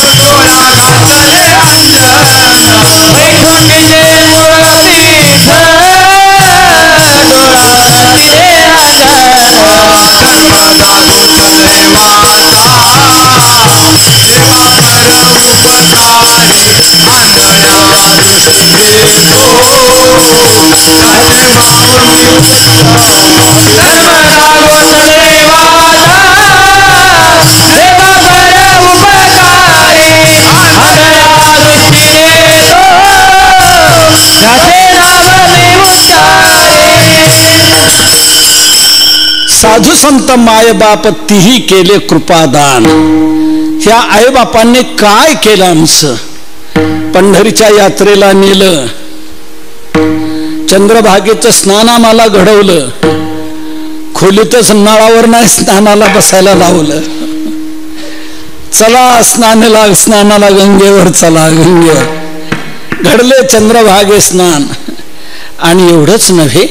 Speaker 2: डोळा घातले अंजन
Speaker 3: वैकुंठचे मूळतीर्थ डोळा घातले अंजन
Speaker 2: जन्मदाते खरे वाचा देवा परोपकारी आंधळ्या दृष्टी देतो त्याचे माऊली
Speaker 3: धर्मदा गोसले वाला देवा बर उपकारी आंधळ्या दृष्टी देतो त्याचे नाव मी उच्चारे
Speaker 1: साधू संत मायबाप तीही केले कृपादान. ह्या आईबापांनी काय केलं आमचं? पंढरीच्या यात्रेला नेलं, चंद्रभागेचं स्नान आम्हाला घडवलं, खोलीतच नळावर नाही स्नानाला बसायला लावलं. चला स्नानाला गंगेवर चला, गंगेवर घडले चंद्रभागे स्नान. आणि एवढंच नव्हे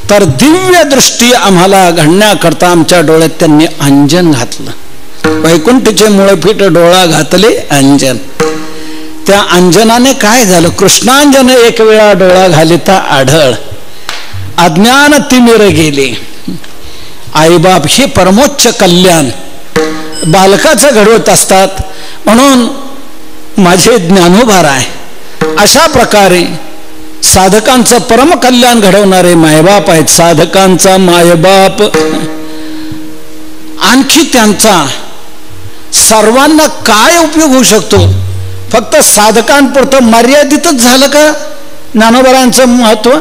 Speaker 1: तर दिव्य दृष्टी आम्हाला घडण्याकरता आमच्या डोळ्यात त्यांनी अंजन घातलं. वैकुंठचे मूळपीठ डोळा घातले अंजन. त्या अंजनाने काय झालं? कृष्णांजन एक वेळा डोळा घालिता आढळ, अज्ञान तिमिर गेले. आईबाप हे परमोच्च कल्याण बालकाचं घडवत असतात. म्हणून माझे ज्ञानोबा राय अशा प्रकारे साधकांचं परम कल्याण घडवणारे मायबाप आहेत. साधकांचा मायबाप. आणखी त्यांचा सर्वांना काय उपयोग होऊ शकतो? फक्त साधकांपुरतं मर्यादितच झालं का ज्ञानोबरायांचं महत्व?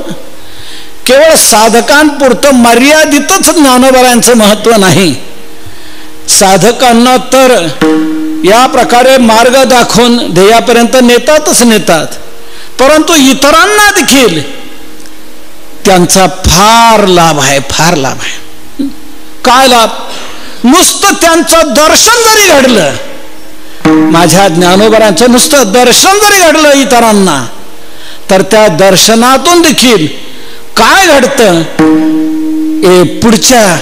Speaker 1: केवळ साधकांपुरतं मर्यादितच ज्ञानोबरायांचं महत्व नाही. साधकांना तर या प्रकारे मार्ग दाखवून ध्येयापर्यंत नेतात, परंतु इतरांना देखील त्यांचा फार लाभ आहे. काय लाभ? नुसतं त्यांचं दर्शन जरी घडलं, माझ्या ज्ञानोबरांचं नुसतं दर्शन जरी घडलं इतरांना, तर त्या दर्शनातून देखील काय घडतं? पुढच्या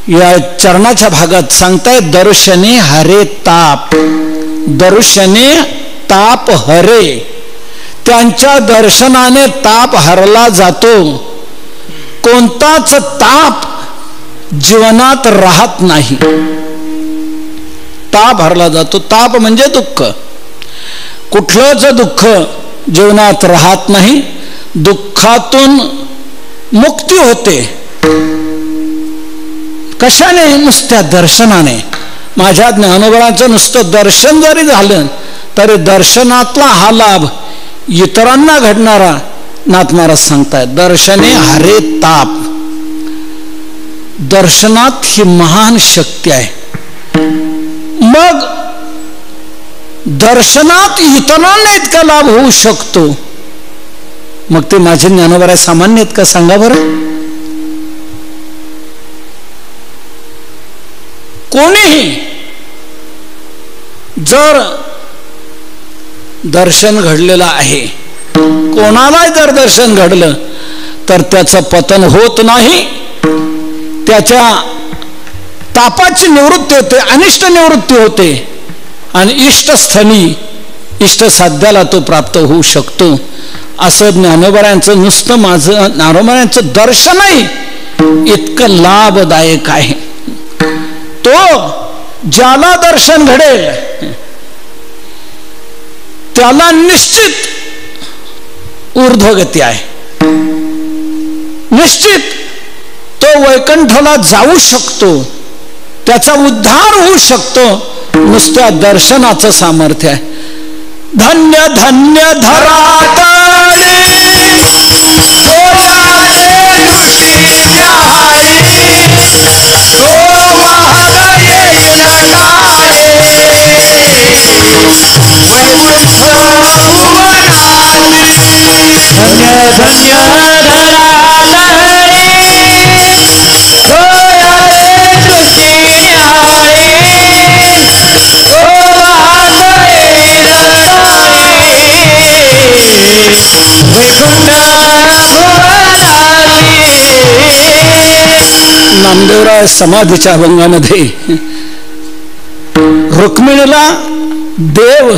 Speaker 1: या चरणाच्या भागात सांगताय, दर्शने हरे ताप. दर्शने ताप हरे. त्यांच्या दर्शनाने ताप हरला जातो. कोणताच ताप जीवनात राहत नाही. ताप हरला जातो. ताप म्हणजे दुःख. कुठलंच दुःख जीवनात राहत नाही. दुःखातून मुक्ती होते. कशाने? नुसत्या दर्शनाने. माझ्या ज्ञानोबराचं नुसतं दर्शन जरी झालं तरी दर्शनातला हा लाभ इतरांना घडणारा नाथ महाराज सांगतायत. दर्शने हरे ताप. दर्शनात ही महान शक्ती आहे. मग दर्शनात इतरांना इतका लाभ होऊ शकतो, मग ते माझे ज्ञानोबा सामान्य आहेत का? सांगा बरं. कोणीही जर दर्शन घडलेलं आहे, कोणाला जर दर्शन घडलं तर त्याचं पतन होत नाही. त्याच्या तापाची निवृत्ती होते, अनिष्ट निवृत्ती होते आणि इष्टस्थानी इष्ट साध्याला तो प्राप्त होऊ शकतो. असं ज्ञानोबरायांचं नुसतं माझं ज्ञानोबरायांचं दर्शनही इतकं लाभदायक आहे. तो ज्याला दर्शन घडेल त्याला निश्चित ऊर्ध्वगती आहे. निश्चित तो वैकुंठाला जाऊ शकतो, त्याचा उद्धार होऊ शकतो. नुसत्या दर्शनाचं सामर्थ्य आहे. धन्य धन्य धरातले नामदेवराय समाधीच्या अभंगामध्ये रुक्मिणीला देव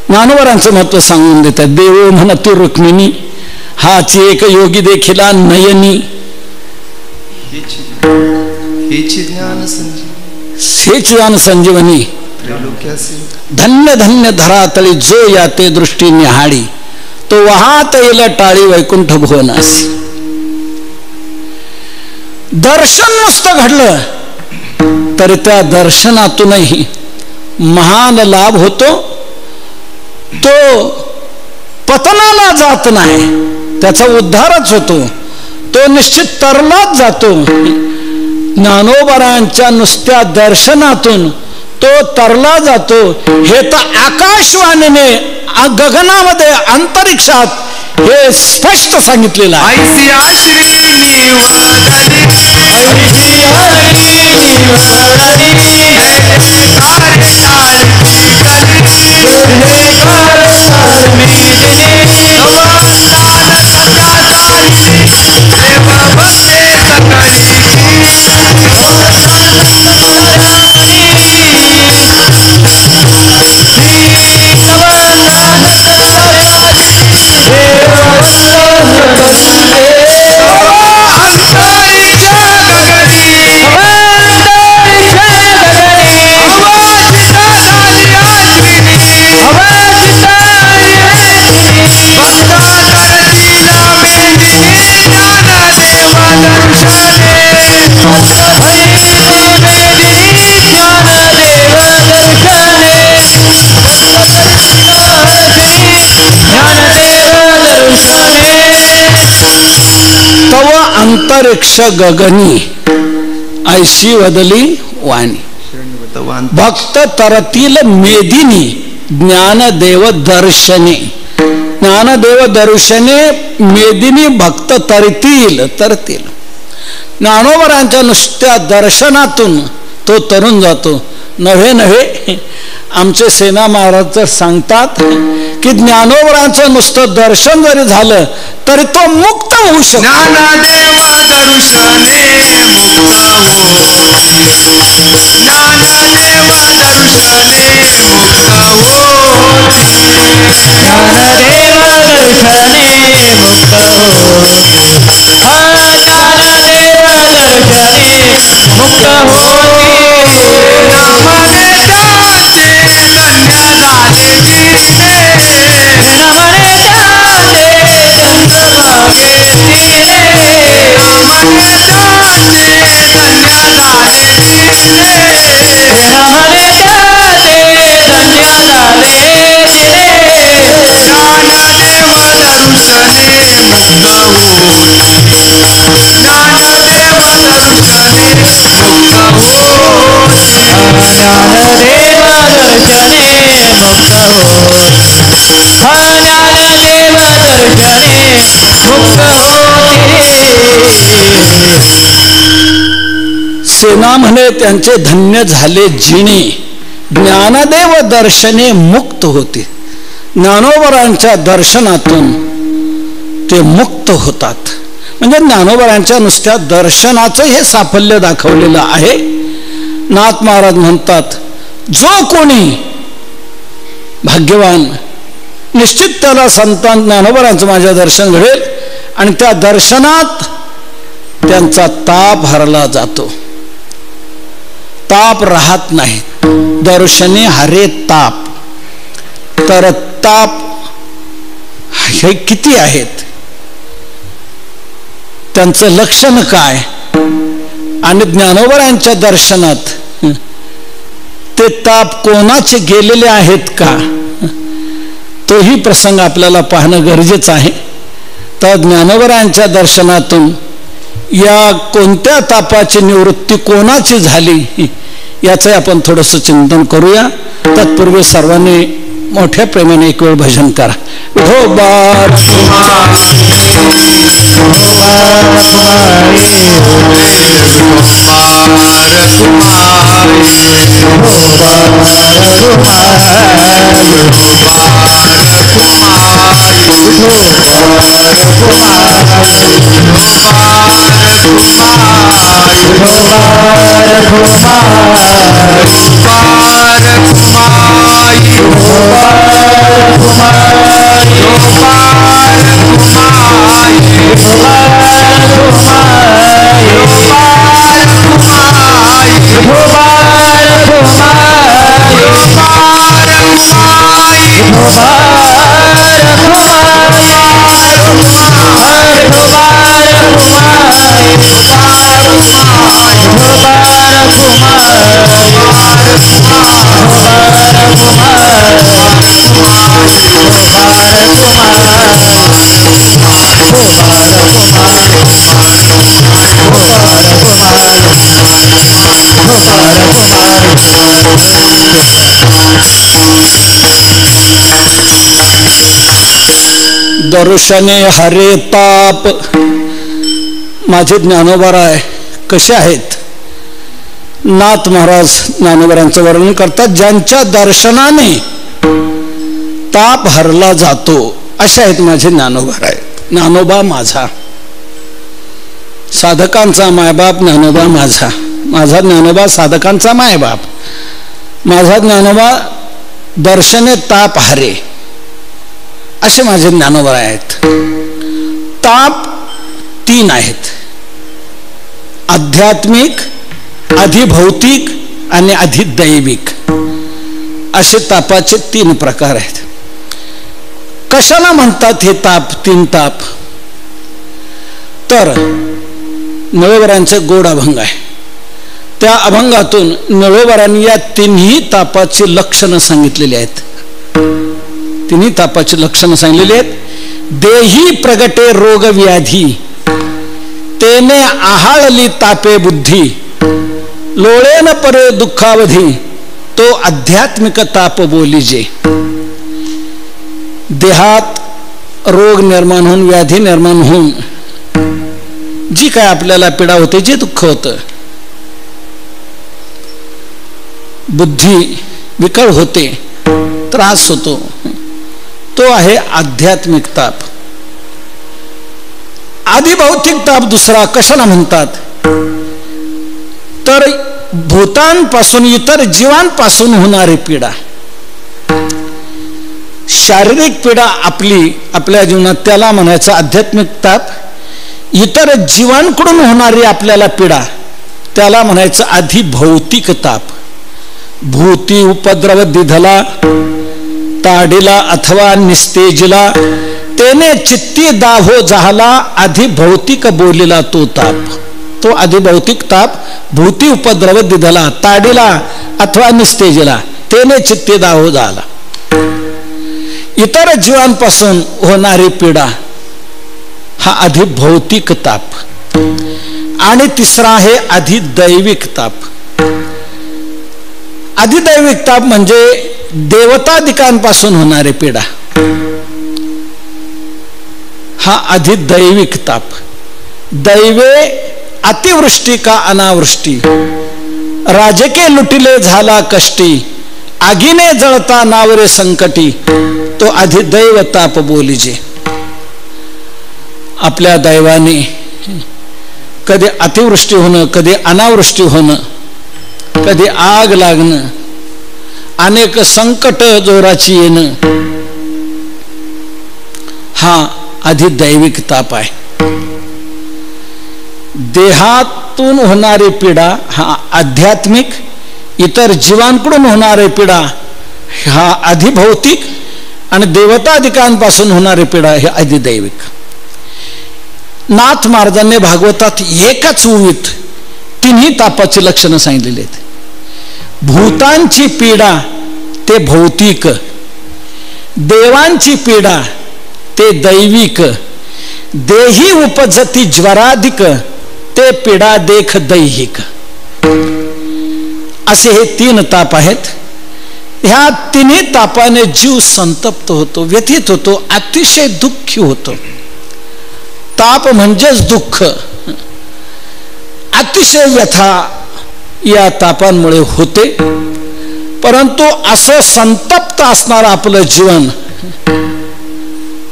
Speaker 1: ज्ञानोबरांचं महत्व सांगून देतात. देवो म्हणतो रुक्मिणी हाची एक योगी देखिला नयनी. हेच ज्ञान संजीवनी धन्य धन्य धरातळी जो याते दृष्टी निहाळी तो वाहात येईल टाळी वैकुंठ भुवनासी. दर्शन नुसतं घडलं तर त्या दर्शनातूनही महान लाभ होतो. तो पतनाला जात नाही, त्याचा उद्धारच होतो. तो निश्चित तरलाच जातो. ज्ञानोबरांच्या नुसत्या दर्शनातून तो तरला जातो. हे तर आकाशवाणीने गगनामध्ये अंतरिक्षात हे स्पष्ट सांगितलेलं आहे. तव अंतरिक्ष गगनी ऐशी वदली वाणी. भक्त तरतील मेदिनी ज्ञानदेव दर्शने. ज्ञानदेव दर्शने मेदिनी भक्त तरतील. ज्ञानोबरांच्या नुसत्या दर्शनातून तो तरुण जातो. नव्हे आमचे सेना महाराज तर सांगतात की ज्ञानोबरांचं नुसतं दर्शन जरी झालं तरी तो मुक्त होऊ शकतो.
Speaker 2: ज्ञानदेव दर्शने मुक्त
Speaker 1: सेना म्हणे त्यांचे धन्य झाले जिणे. ज्ञानदेव दर्शने मुक्त होते. ज्ञानोबरांच्या दर्शनातून ते मुक्त होतात. म्हणजे ज्ञानोबरांच्या नुसत्या दर्शनाचं हे साफल्य दाखवलेलं आहे. नाथ महाराज म्हणतात जो कोणी भाग्यवान निश्चित त्याला संतान ज्ञानोबरांचं माझ्या दर्शन घडेल आणि त्या दर्शनात त्यांचा ताप हरला जातो. ताप राहत नाही. दर्शने हरे ताप. तर ताप हे किती आहेत, त्यांचं लक्षण काय, आणि ज्ञानोबरांच्या दर्शनात ते ताप कोणाचे गेलेले आहेत का, तोही प्रसंग आपल्याला पाहणं गरजेचं आहे. तर ज्ञानोबरांच्या दर्शनातून या कोणत्या तापाची निवृत्ती कोणाची झाली याचं आपण थोडंसं चिंतन करूया. तत्पूर्वी सर्वांनी मोठ्या प्रेमाने एक वेळ भजन करा. विठोबा
Speaker 2: कुमार
Speaker 1: दर्शने हरे ताप. माझे ज्ञानोबाराय कसे आहेत? नाथ महाराज ज्ञानोबारांचं वर्णन करतात, ज्यांच्या दर्शनाने ताप हरला जातो असे आहेत माझे ज्ञानोबाराय. ज्ञानोबा माझा, साधकांचा मायबाप ज्ञानोबा माझा, माझा ज्ञानोबा साधकांचा मायबाप, माझा ज्ञानोबा दर्शने ताप हरे असे माझे ज्ञानोबा आहेत. ताप तीन आहेत, आध्यात्मिक, अधिभौतिक आणि अधिदैविक असे तापाचे तीन प्रकार आहेत. कशाला म्हणतात हे ताप, तीन ताप? तर नळोबरांचे गोड अभंग आहे, त्या अभंगातून नळोबरांनी या तिन्ही तापाची लक्षणं सांगितलेली आहेत. तिन्ही तापाची लक्षणं सांगितलेली आहेत. देही प्रगटे रोग व्याधी, तेने आहाळली तापे बुद्धी, लोळेन परे दुःखावधी, तो आध्यात्मिक ताप बोलीजे. देहात रोग निर्माण होऊन, व्याधी निर्माण होऊन जी काय आपल्याला पीडा होते, जे दुःख होतं, बुद्धी विकळ होते, त्रास होतो, तो आहे आध्यात्मिक ताप. आदिभौतिक ताप दुसरा कशाला म्हणतात? तर भूतांपासून, इतर जीवांपासून होणारी पीडा, शारीरिक पीडा आपल्या जीवनात, त्याला म्हणायचं आध्यात्मिक ताप. इतर जीवांकडून होणारी आपल्याला पीडा, त्याला म्हणायचं अधिभौतिक ताप. भूती उपद्रव दिधला, ताडीला अथवा निस्तेजला, तेने चित्ती दाहो झाला, अधिभौतिक बोलिला तो ताप. तो अधिभौतिक ताप भूती उपद्रव दिधला, ताडीला अथवा निस्तेजला, तेने चित्ती दाहो झाला. इतर जीवांपासून होणारी पीडा हा अधिभौतिक ताप. आणि तिसरा आहे अधिदैविक ताप. अधिदैविक ताप म्हणजे देवतादिकांपासून होणारी पीडा, हा अधिदैविक ताप. दैवे अतिवृष्टी का अनावृष्टी, राजके लुटिले झाला कष्टी, आगीने जळता नावरे संकटी, तो अधिदैव ताप बोलीजे. आपल्या दैवाने कधी अतिवृष्टी होणं, कधी अनावृष्टी होणं, कधी आग लागणं, अनेक संकट जोराची येणं, हा अधिदैविक ताप आहे. देहातून होणारी पीडा हा आध्यात्मिक, इतर जीवांकडून होणारी पीडा हा अधिभौतिक, आणि देवतादिकांपासून होणारी पीडा हे अधिदैविक. नाथ महाराजांनी भागवतात एकाच ओळीत तिन्ही तापाची लक्षणं सांगितलेली आहेत. भूतांची पीडा ते भौतिक, देवांची पीडा ते दैविक, देही उपजती ज्वराधिक, ते पीडा देख दैहिक. असे हे तीन ताप आहेत. ह्या तिन्ही तापाने जीव संतप्त होतो, व्यथित होतो, अतिशय दुःखी होतो. ताप म्हणजेच दुःख, अतिशय व्यथा या तापांमुळे होते. परंतु असं संतप्त असणार आपलं जीवन,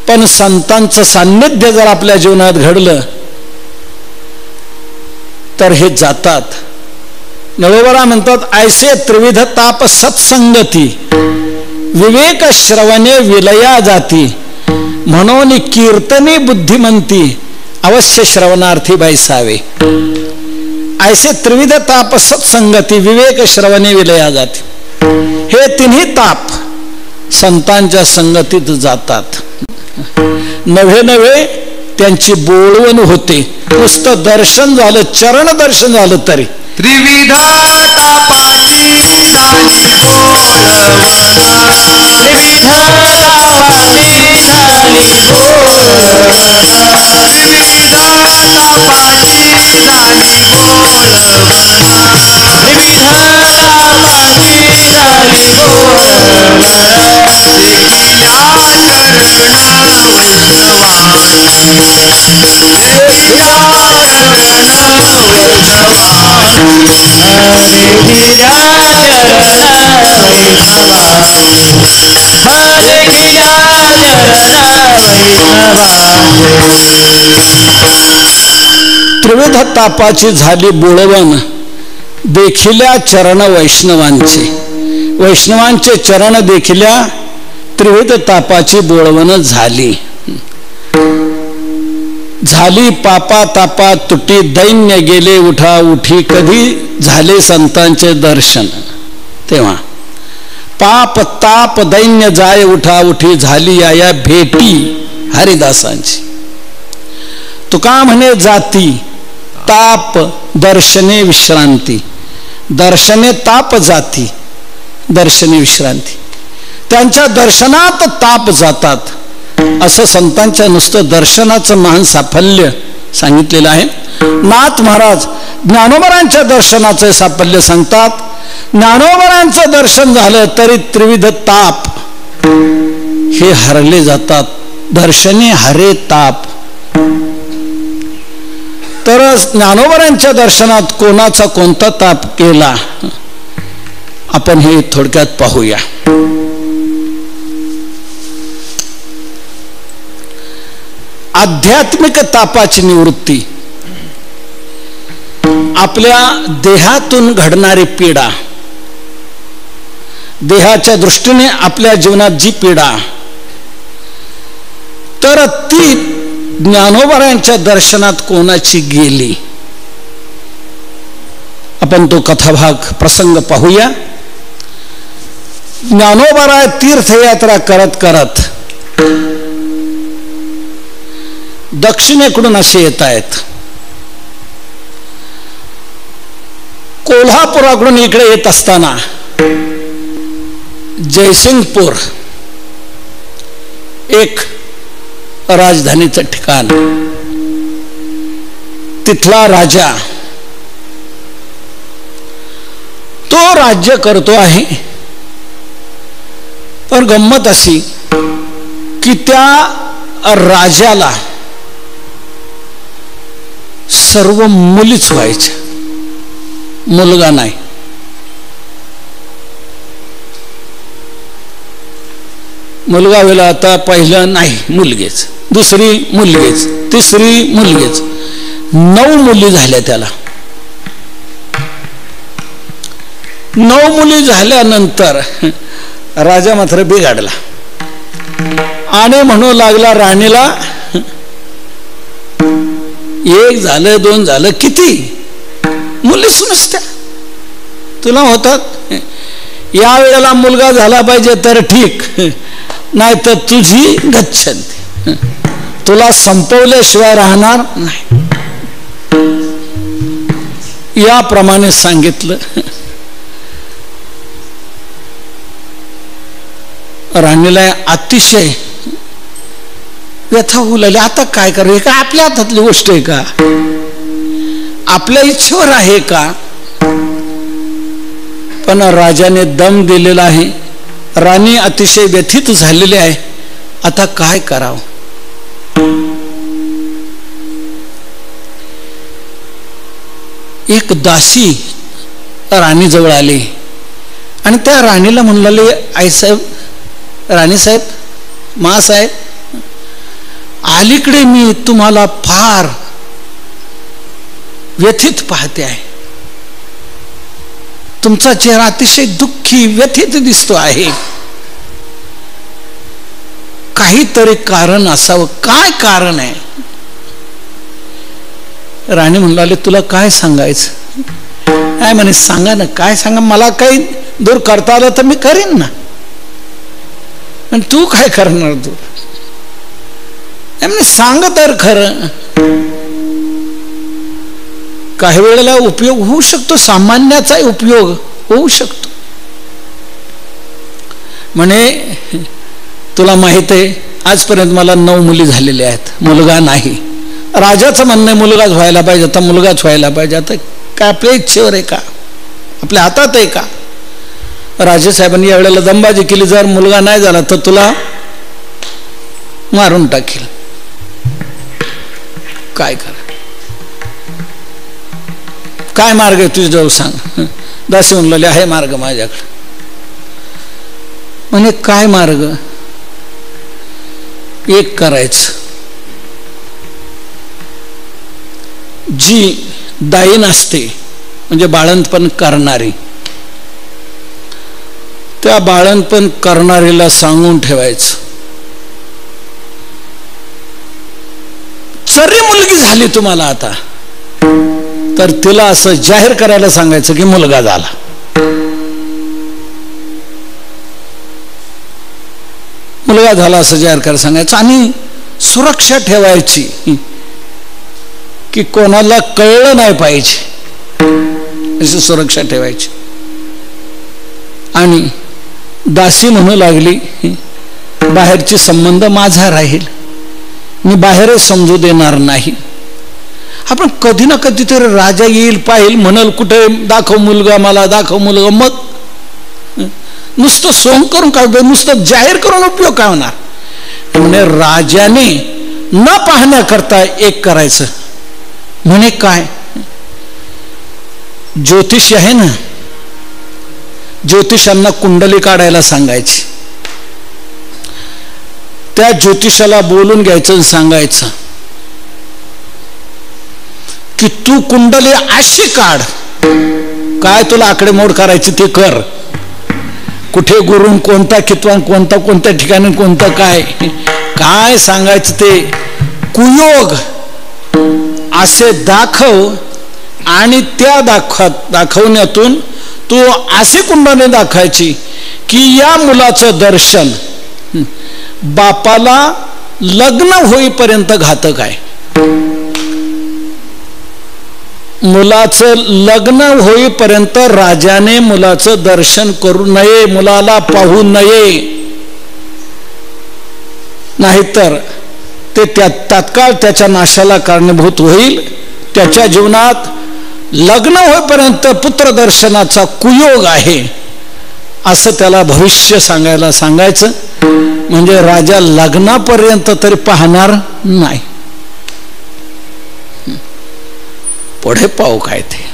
Speaker 1: पण संतांचं सान्निध्य जर आपल्या जीवनात घडलं तर हे जातात. नळोबरा म्हणतात, ऐसे त्रिविध ताप सत्संगती, विवेक श्रवणे विलया जाती, म्हणून कीर्तने बुद्धिमंती अवश्य श्रवणार्थी बैसावे. ऐसे त्रिविध ताप सत्संगती विवेक श्रवणे विलया जाती. हे तिन्ही ताप संतांच्या संगतीत जातात. नव्हे नव्हे त्यांची बोलवण होते. नुसतं दर्शन झालं, चरण दर्शन झालं तरी
Speaker 2: त्रिविध तापाची झाली
Speaker 1: त्रिविध तापाची झाली बोळवण देखिल्या चरण वैष्णवांचे. वैष्णवांचे चरण देखिल्या त्रिविध तापाची बोळवण झाली. झाली पापा तापा तुटी दैन्य गेले उठा उठी. कधी झाले संतांचे दर्शन तेव्हा पाप ताप दैन्य जाय उठा उठी झाली या भेटी हरिदासांची. तुका म्हणे जाती ताप दर्शने विश्रांती. दर्शने ताप जाती, दर्शने विश्रांती. त्यांच्या दर्शनात ताप जातात. असं संतांच्या नुसतं दर्शनाचं महान साफल्य सांगितलेलं आहे. नाथ महाराज ज्ञानोबरांच्या दर्शनाचं साफल्य सांगतात. ज्ञानोबरांचं दर्शन झालं तरी त्रिविध ताप हे हरले जातात. दर्शने हरे ताप. तर ज्ञानोबरांच्या दर्शनात कोणाचा कोणता ताप केला आपण हे थोडक्यात पाहूया. आध्यात्मिक तापाची निवृत्ती. आपल्या देहातून घडणारी पीडा, देहाच्या दृष्टीने आपल्या जीवनात जी पीडा, तर ती ज्ञानोबरांच्या दर्शनात कोणाची गेली. आपण तो कथाभाग प्रसंग पाहूया. ज्ञानोबरा तीर्थयात्रा करत करत दक्षिणेकडून असे येत आहेत. कोल्हापुराकडून इकडे येत असताना जयसिंगपूर एक राजधानीचं ठिकाण, तिथला राजा तो राज्य करतो आहे. पण गंमत अशी की त्या राजाला सर्व मुलीच व्हायच्या, मुलगा नाही. मुलगा वेळा आता पहिलं नाही, मुलगीच, दुसरी मुलगीच, तिसरी मुलगीच. 9 मुली झाल्या त्याला. 9 मुली झाल्यानंतर राजा मात्र बिघडला आणि म्हणू लागला राणीला, 1 झालं 2 झालं, किती मुलीच नसत्या तुला होतात. या वेळेला मुलगा झाला पाहिजे तर ठीक, नाही तर तुझी गच्छंती, तुला संपवल्याशिवाय राहणार नाही. याप्रमाणे सांगितलं. राणीला अतिशय व्यथा होऊ लागली. आता काय करावे, का आपल्या हातातली गोष्ट आहे का, आपल्या इच्छेवर आहे का. पण राजाने दम दिलेला आहे. राणी अतिशय व्यथित झालेली आहे. आता काय करावं. एक दासी राणीजवळ आली आणि त्या राणीला म्हणले, आई साहेब, राणी साहेब, मा साहेब, अलीकडे मी तुम्हाला फार व्यथित पाहते आहे. तुमचा चेहरा अतिशय दुःखी व्यथित दिसतो आहे. काहीतरी कारण असावं. काय कारण आहे? राणी म्हणू तुला काय सांगायचं? काय म्हणे, सांगा ना, काय सांगा, मला काही दूर करता आलं तर मी करीन ना, पण तू काय करणार? तू म्हणे सांग तर खरं. काही वेळेला उपयोग होऊ शकतो, सामान्याचाही उपयोग होऊ शकतो. म्हणे तुला माहित आहे आजपर्यंत मला 9 मुली झालेल्या आहेत, मुलगा नाही. राजाचं म्हणणं मुलगाच व्हायला पाहिजे, आता मुलगाच व्हायला पाहिजे. आता काय आपल्या इच्छेवर आहे का? आपल्या हातात आहे का? राजेसाहेबांनी यावेळेला दंबाजी केली, जर मुलगा नाही झाला तर तुला मारून टाकेल. काय करा? काय मार्ग आहे तुझ्याजवळ सांग. दासी म्हणले आहे मार्ग माझ्याकडे. म्हणे काय मार्ग? एक करायचं, जी दाईन असते म्हणजे बाळंतपण करणारी, त्या बाळंतपण करणारीला सांगून ठेवायचं, जरी मुलगी झाली तुम्हाला आता तर तिला असं जाहीर करायला सांगायचं की मुलगा झाला. मुलगा झाला असं जाहीर करायला सांगायचं. आणि सुरक्षा ठेवायची की कोणाला कळलं नाही पाहिजे, अशी सुरक्षा ठेवायची. आणि दासी म्हणू लागली बाहेरचे संबंध माझा राहील, मी बाहेरच समजू देणार नाही. आपण कधी ना कधी तरी राजा येईल, पाहिल, म्हणल कुठे दाखव मुलगा, मला दाखव मुलगा. मग नुसतं सोंग करून काय, नुसतं जाहीर करून उपयोग काय होणार? म्हणजे राजाने न पाहण्याकरता एक करायचं. म्हणे काय? ज्योतिष आहे ना, ज्योतिषांना कुंडली काढायला सांगायची. त्या ज्योतिषाला बोलून घ्यायचं आणि सांगायचं की तू कुंडली अशी काढ, काय तुला आकडेमोड करायची ते कर. कुठे गुरु, कोणता कितवा, कोणता कोणत्या ठिकाणी, कोणतं काय काय सांगायचं ते कुयोग असे दाखव. आणि त्या दाखवण्यातून तू अशी कुंडली दाखवायची की या मुलाचं दर्शन बापाला लग्न होईपर्यंत घातक आहे. मुलाचं लग्न होईपर्यंत राजाने मुलाचं दर्शन करू नये, मुलाला पाहू नये, नाहीतर ते तात्काळ त्याच्या नाशाला कारणीभूत होईल. त्याच्या जीवनात लग्न होईपर्यंत पुत्रदर्शनाचा कुयोग आहे असं त्याला भविष्य सांगायला सांगायचं. म्हणजे राजा लग्नापर्यंत तरी पाहणार नाही, पुढे पाहू काय ते.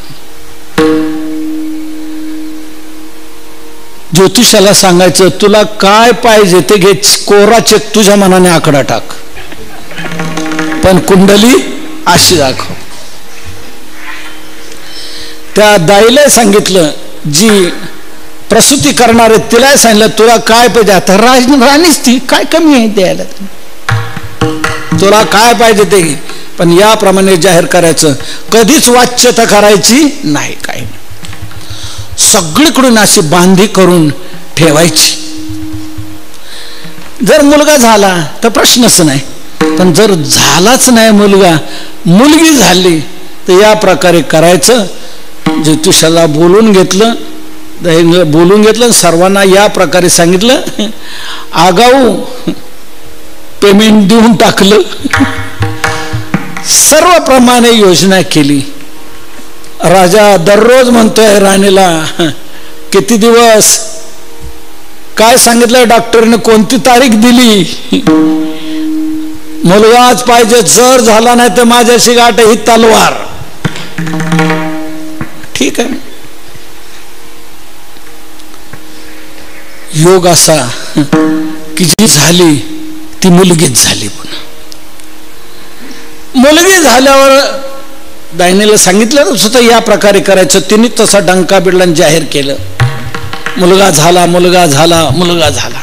Speaker 1: ज्योतिषाला सांगायचं तुला काय पाहिजे ते घे, कोरा चेक तुझ्या मनाने आकडा टाक, पण कुंडली अशी दाखव. त्या दाईला सांगितलं, जी प्रसूती करणार आहे तिला सांगितलं तुला काय पाहिजे. आता राणीच ती, काय कमी आहे द्यायला, तुला काय पाहिजे ते, पण याप्रमाणे जाहीर करायचं, कधीच वाच्यता करायची नाही. काही सगळीकडून अशी बांधी करून ठेवायची. जर मुलगा झाला तर प्रश्नच नाही, पण जर झालाच नाही मुलगा, मुलगी झाली तर या प्रकारे करायचं. ज्योतिषाला बोलून घेतलं, सर्वांना या प्रकारे सांगितलं, आगाऊ पेमेंट देऊन टाकलं, सर्वप्रमाणे योजना केली. राजा दररोज म्हणतोय राणीला, किती दिवस, काय सांगितलंय डॉक्टरने, कोणती तारीख दिली, मुलगाच पाहिजे, जर झाला नाही तर माझ्याशी गाठ ही तलवार. ठीक आहे. योग असा की जी झाली ती मुलगीच झाली. पुन्हा मुलगी झाल्यावर दायनीला सांगितलं सुद्धा या प्रकारे करायचं. तिने तसा डंका बिडला जाहीर केलं, मुलगा झाला, मुलगा झाला, मुलगा झाला.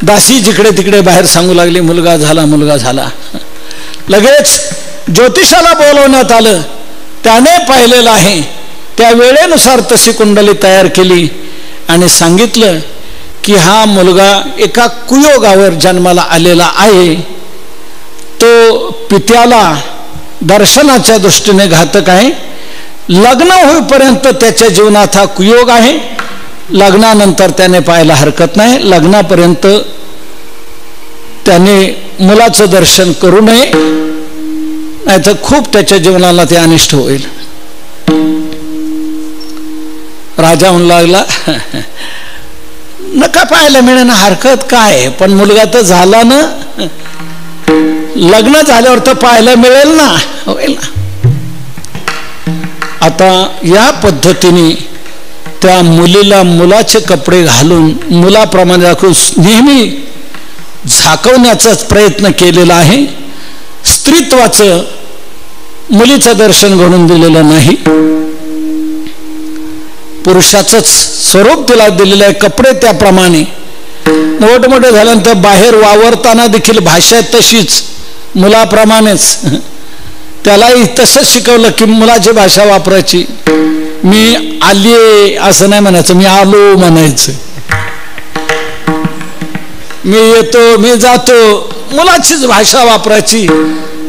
Speaker 1: दासी जिकडे तिकडे बाहेर सांगू लागली मुलगा झाला मुलगा झाला. लगेच ज्योतिषाला बोलवण्यात आलं. त्याने पाहिलेलं आहे. त्या वेळेनुसार तशी कुंडली तयार केली आणि सांगितलं की हा मुलगा एका कुयोगावर जन्माला आलेला आहे. तो पित्याला दर्शनाच्या दृष्टीने घातक आहे. लग्न होईपर्यंत त्याच्या जीवनात हा कुयोग आहे. लग्नानंतर त्याने पाहायला हरकत नाही. लग्नापर्यंत त्याने मुलाचं दर्शन करू नये, नाहीतर खूप त्याच्या जीवनाला ते अनिष्ट होईल. राजा म्हणू लागला नका पाहायला मिळेना, हरकत काय, पण मुलगा तर झाला ना, लग्न झाल्यावर तर पाहायला मिळेल ना, होईल ना. आता या पद्धतीने त्या मुलीला मुलाचे कपडे घालून मुलाप्रमाणे दाखवून नेहमी झाकवण्याचाच प्रयत्न केलेला आहे. स्त्रीत्वाचं मुलीचं दर्शन घडून दिलेलं नाही. पुरुषाचंच स्वरूप तिला दिलेलं आहे. कपडे त्याप्रमाणे मोठमोठे झाल्यानंतर बाहेर वावरताना देखील भाषा तशीच मुलाप्रमाणेच. त्यालाही तसंच शिकवलं की मुलाची भाषा वापरायची. मी आली असं नाही म्हणायचं, मी आलो म्हणायचं. मी येतो, मी जातो, मुलाचीच भाषा वापरायची.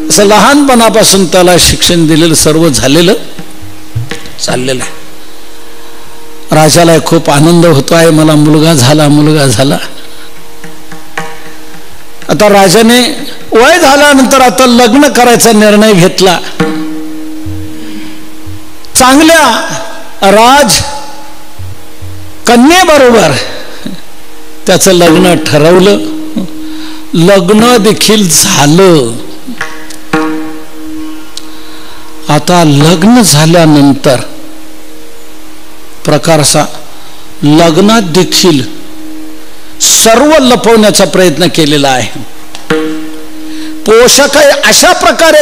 Speaker 1: असं लहानपणापासून त्याला शिक्षण दिलेलं सर्व झालेलं चाललेलं आहे. राजाला खूप आनंद होतो आहे, मला मुलगा झाला मुलगा झाला. आता राजाने वय झाल्यानंतर आता लग्न करायचा निर्णय घेतला. चांगल्या राज कन्येबरोबर त्याचं लग्न ठरवलं. लग्न देखील झालं. आता लग्न झाल्यानंतर प्रकार असा, लग्नात देखील सर्व लपवण्याचा प्रयत्न केलेला आहे. पोशाख अशा प्रकारे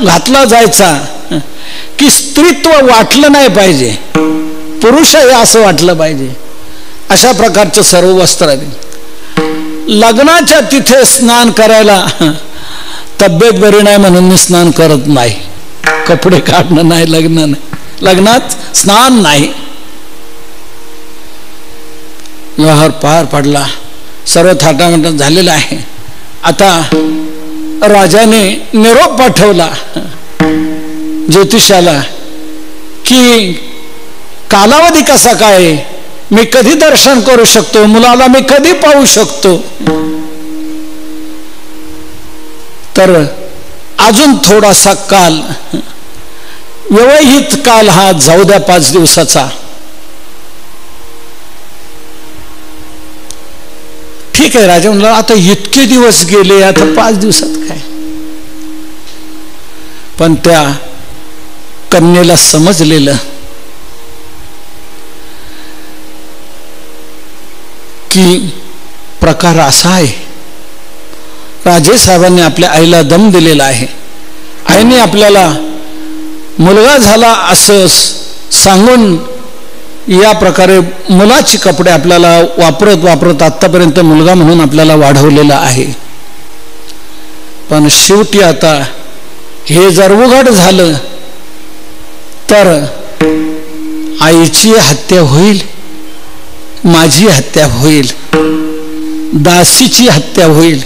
Speaker 1: घातला जायचा की स्त्रीत्व वाटलं नाही पाहिजे, पुरुष आहे असं वाटलं पाहिजे. अशा प्रकारचं सर्व वस्त्र आहे. लग्नाच्या तिथे स्नान करायला तब्येत बरी नाही म्हणून मी स्नान करत नाही, कपडे काढणं नाही, लग्न नाही, लग्नात स्नान नाही. व्यवहार पार पडला, सर्व थाटामाटात झालेला आहे. आता राजाने निरोप पाठवला ज्योतिषाला की कालावधी कसा काय, मी कधी दर्शन करू शकतो, मुलाला मी कधी पाहू शकतो. तर अजून थोडासा काल, व्यवहित काल हा जाऊ द्या 5 दिवसाचा. ठीक आहे. राजा म्हणला आता इतके दिवस गेले, आता 5 दिवसात काय. पण त्या कन्येला समजलेलं की प्रकार असा आहे. राजे साहेबांनी आपल्या आईला दम दिलेला आहे. आईने आपल्याला मुलगा झाला असं सांगून या प्रकारे मुलाची कपडे आपल्याला वापरत वापरत आतापर्यंत मुलगा म्हणून आपल्याला वाढवलेला आहे. पण शेवटी आता हे जर उघड झालं तर आईची हत्या होईल, माझी हत्या होईल, दासीची हत्या होईल,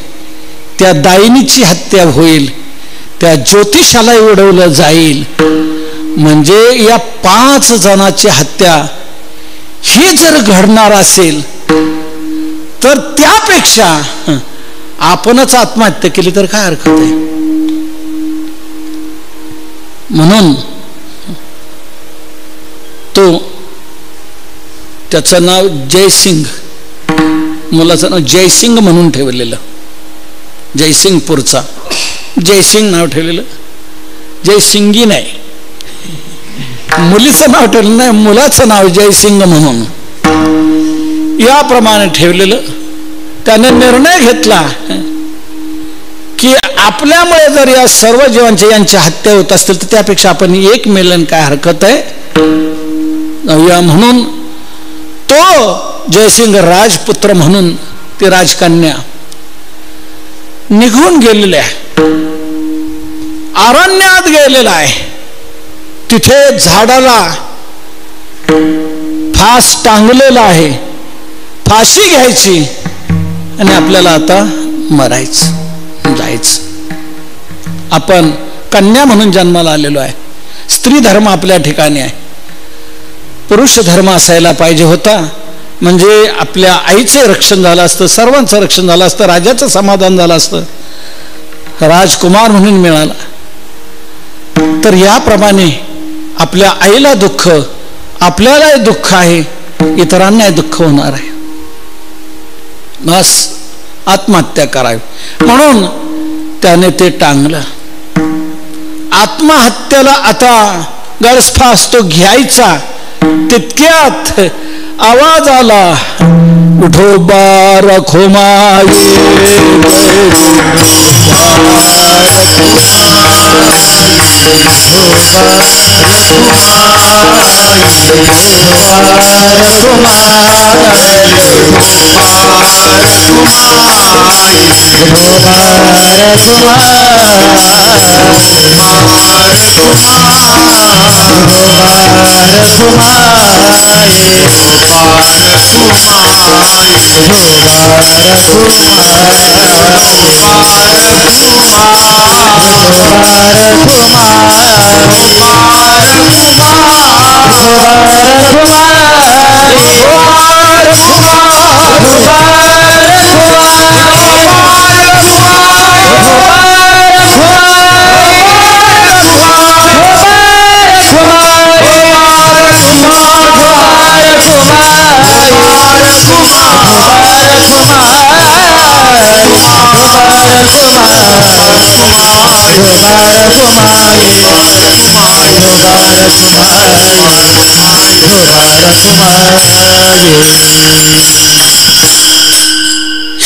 Speaker 1: त्या दायनीची हत्या होईल, त्या ज्योतिषाला उडवलं जाईल. म्हणजे या 5 जणांची हत्या ही जर घडणार असेल तर त्यापेक्षा आपणच आत्महत्या केली तर काय हरकत आहे. म्हणून तो, त्याचं नाव जयसिंग, मुलाचं नाव जयसिंग म्हणून ठेवलेलं, जयसिंगपूरचा जयसिंग नाव ठेवलेलं. जयसिंगी नाही, मुलीचं नाव ठेवलं नाही, मुलाचं नाव जयसिंग म्हणून याप्रमाणे ठेवलेलं. त्याने निर्णय घेतला की आपल्यामुळे जर या सर्व जीवांची यांची हत्या होत असतील तर त्यापेक्षा आपण एक मेलन काय हरकत आहे. म्हणून तो जयसिंग राजपुत्र म्हणून ती राजकन्या निघून गेलेल्या अरण्यात गेलेला आहे. तिथे झाडाला फास टांगलेला आहे, फाशी घ्यायची आणि आपल्याला आता मरायचं, जायचं. आपण कन्या म्हणून जन्माला आलेलो आहे. स्त्री धर्म आपल्या ठिकाणी आहे, पुरुष धर्म असायला पाहिजे होता. म्हणजे आपल्या आईचे रक्षण झालं असतं, सर्वांचं रक्षण झालं असतं, राजाचं समाधान झालं असतं, राजकुमार म्हणून मिळाला. तर याप्रमाणे आपल्या आईला दुःख, आपल्यालाही दुःख आहे, इतरांनाही दुःख होणार आहे. बस आत्महत्या करावी म्हणून त्याने ते टांगलं. आत्महत्येला आता गळफास तो घ्यायचा, तितक्यात आवाज आला, उठो बार खोमाई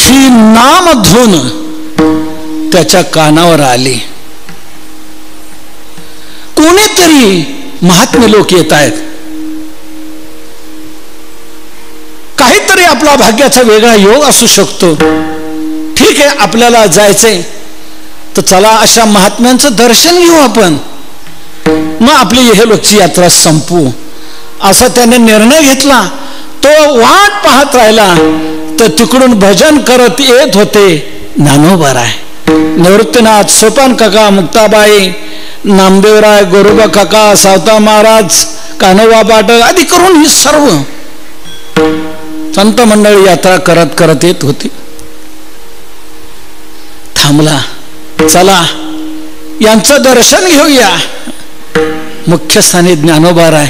Speaker 1: ही नामधून त्याच्या कानावर आली. कोणीतरी महात्मे लोक येत आहेत, काहीतरी आपला भाग्याचा वेगळा योग असू शकतो. ठीक आहे, आपल्याला जायचंय तर चला अशा महात्म्यांचं दर्शन घेऊ आपण, मग आपली इहलोकची यात्रा संपवू, असा त्याने निर्णय घेतला. तो वाट पाहत राहिला तर तिकडून भजन करत येत होते ज्ञानोबाराय, निवृत्तीनाथ, सोपान काका, मुक्ताबाई, नामदेवराय, गोरोबा काका, सावता महाराज, कान्होबा पाटक आदी करून ही सर्व संत मंडळी यात्रा करत करत येत होती. थांबला, चला यांचं दर्शन घेऊया. मुख्य स्थानी ज्ञानोबाराय,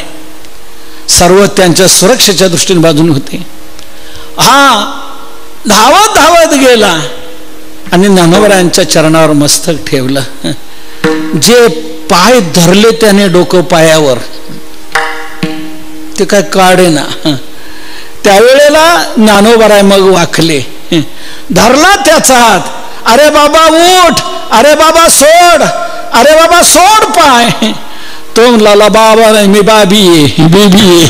Speaker 1: सर्व त्यांच्या सुरक्षेच्या दृष्टीने बाजूने होते. हा धावत धावत गेला आणि ज्ञानोबारायांच्या चरणावर मस्तक ठेवलं. जे पाय धरले त्याने डोकं पायावर, ते काय काढे ना. त्यावेळेला ज्ञानोबाराय मग वाकले, धरला त्याचा हात. अरे बाबा उठ, अरे बाबा सोड, अरे बाबा सोड पाय. तो म्हणला, बाबा नाही, मी बाबी आहे, बेबी आहे,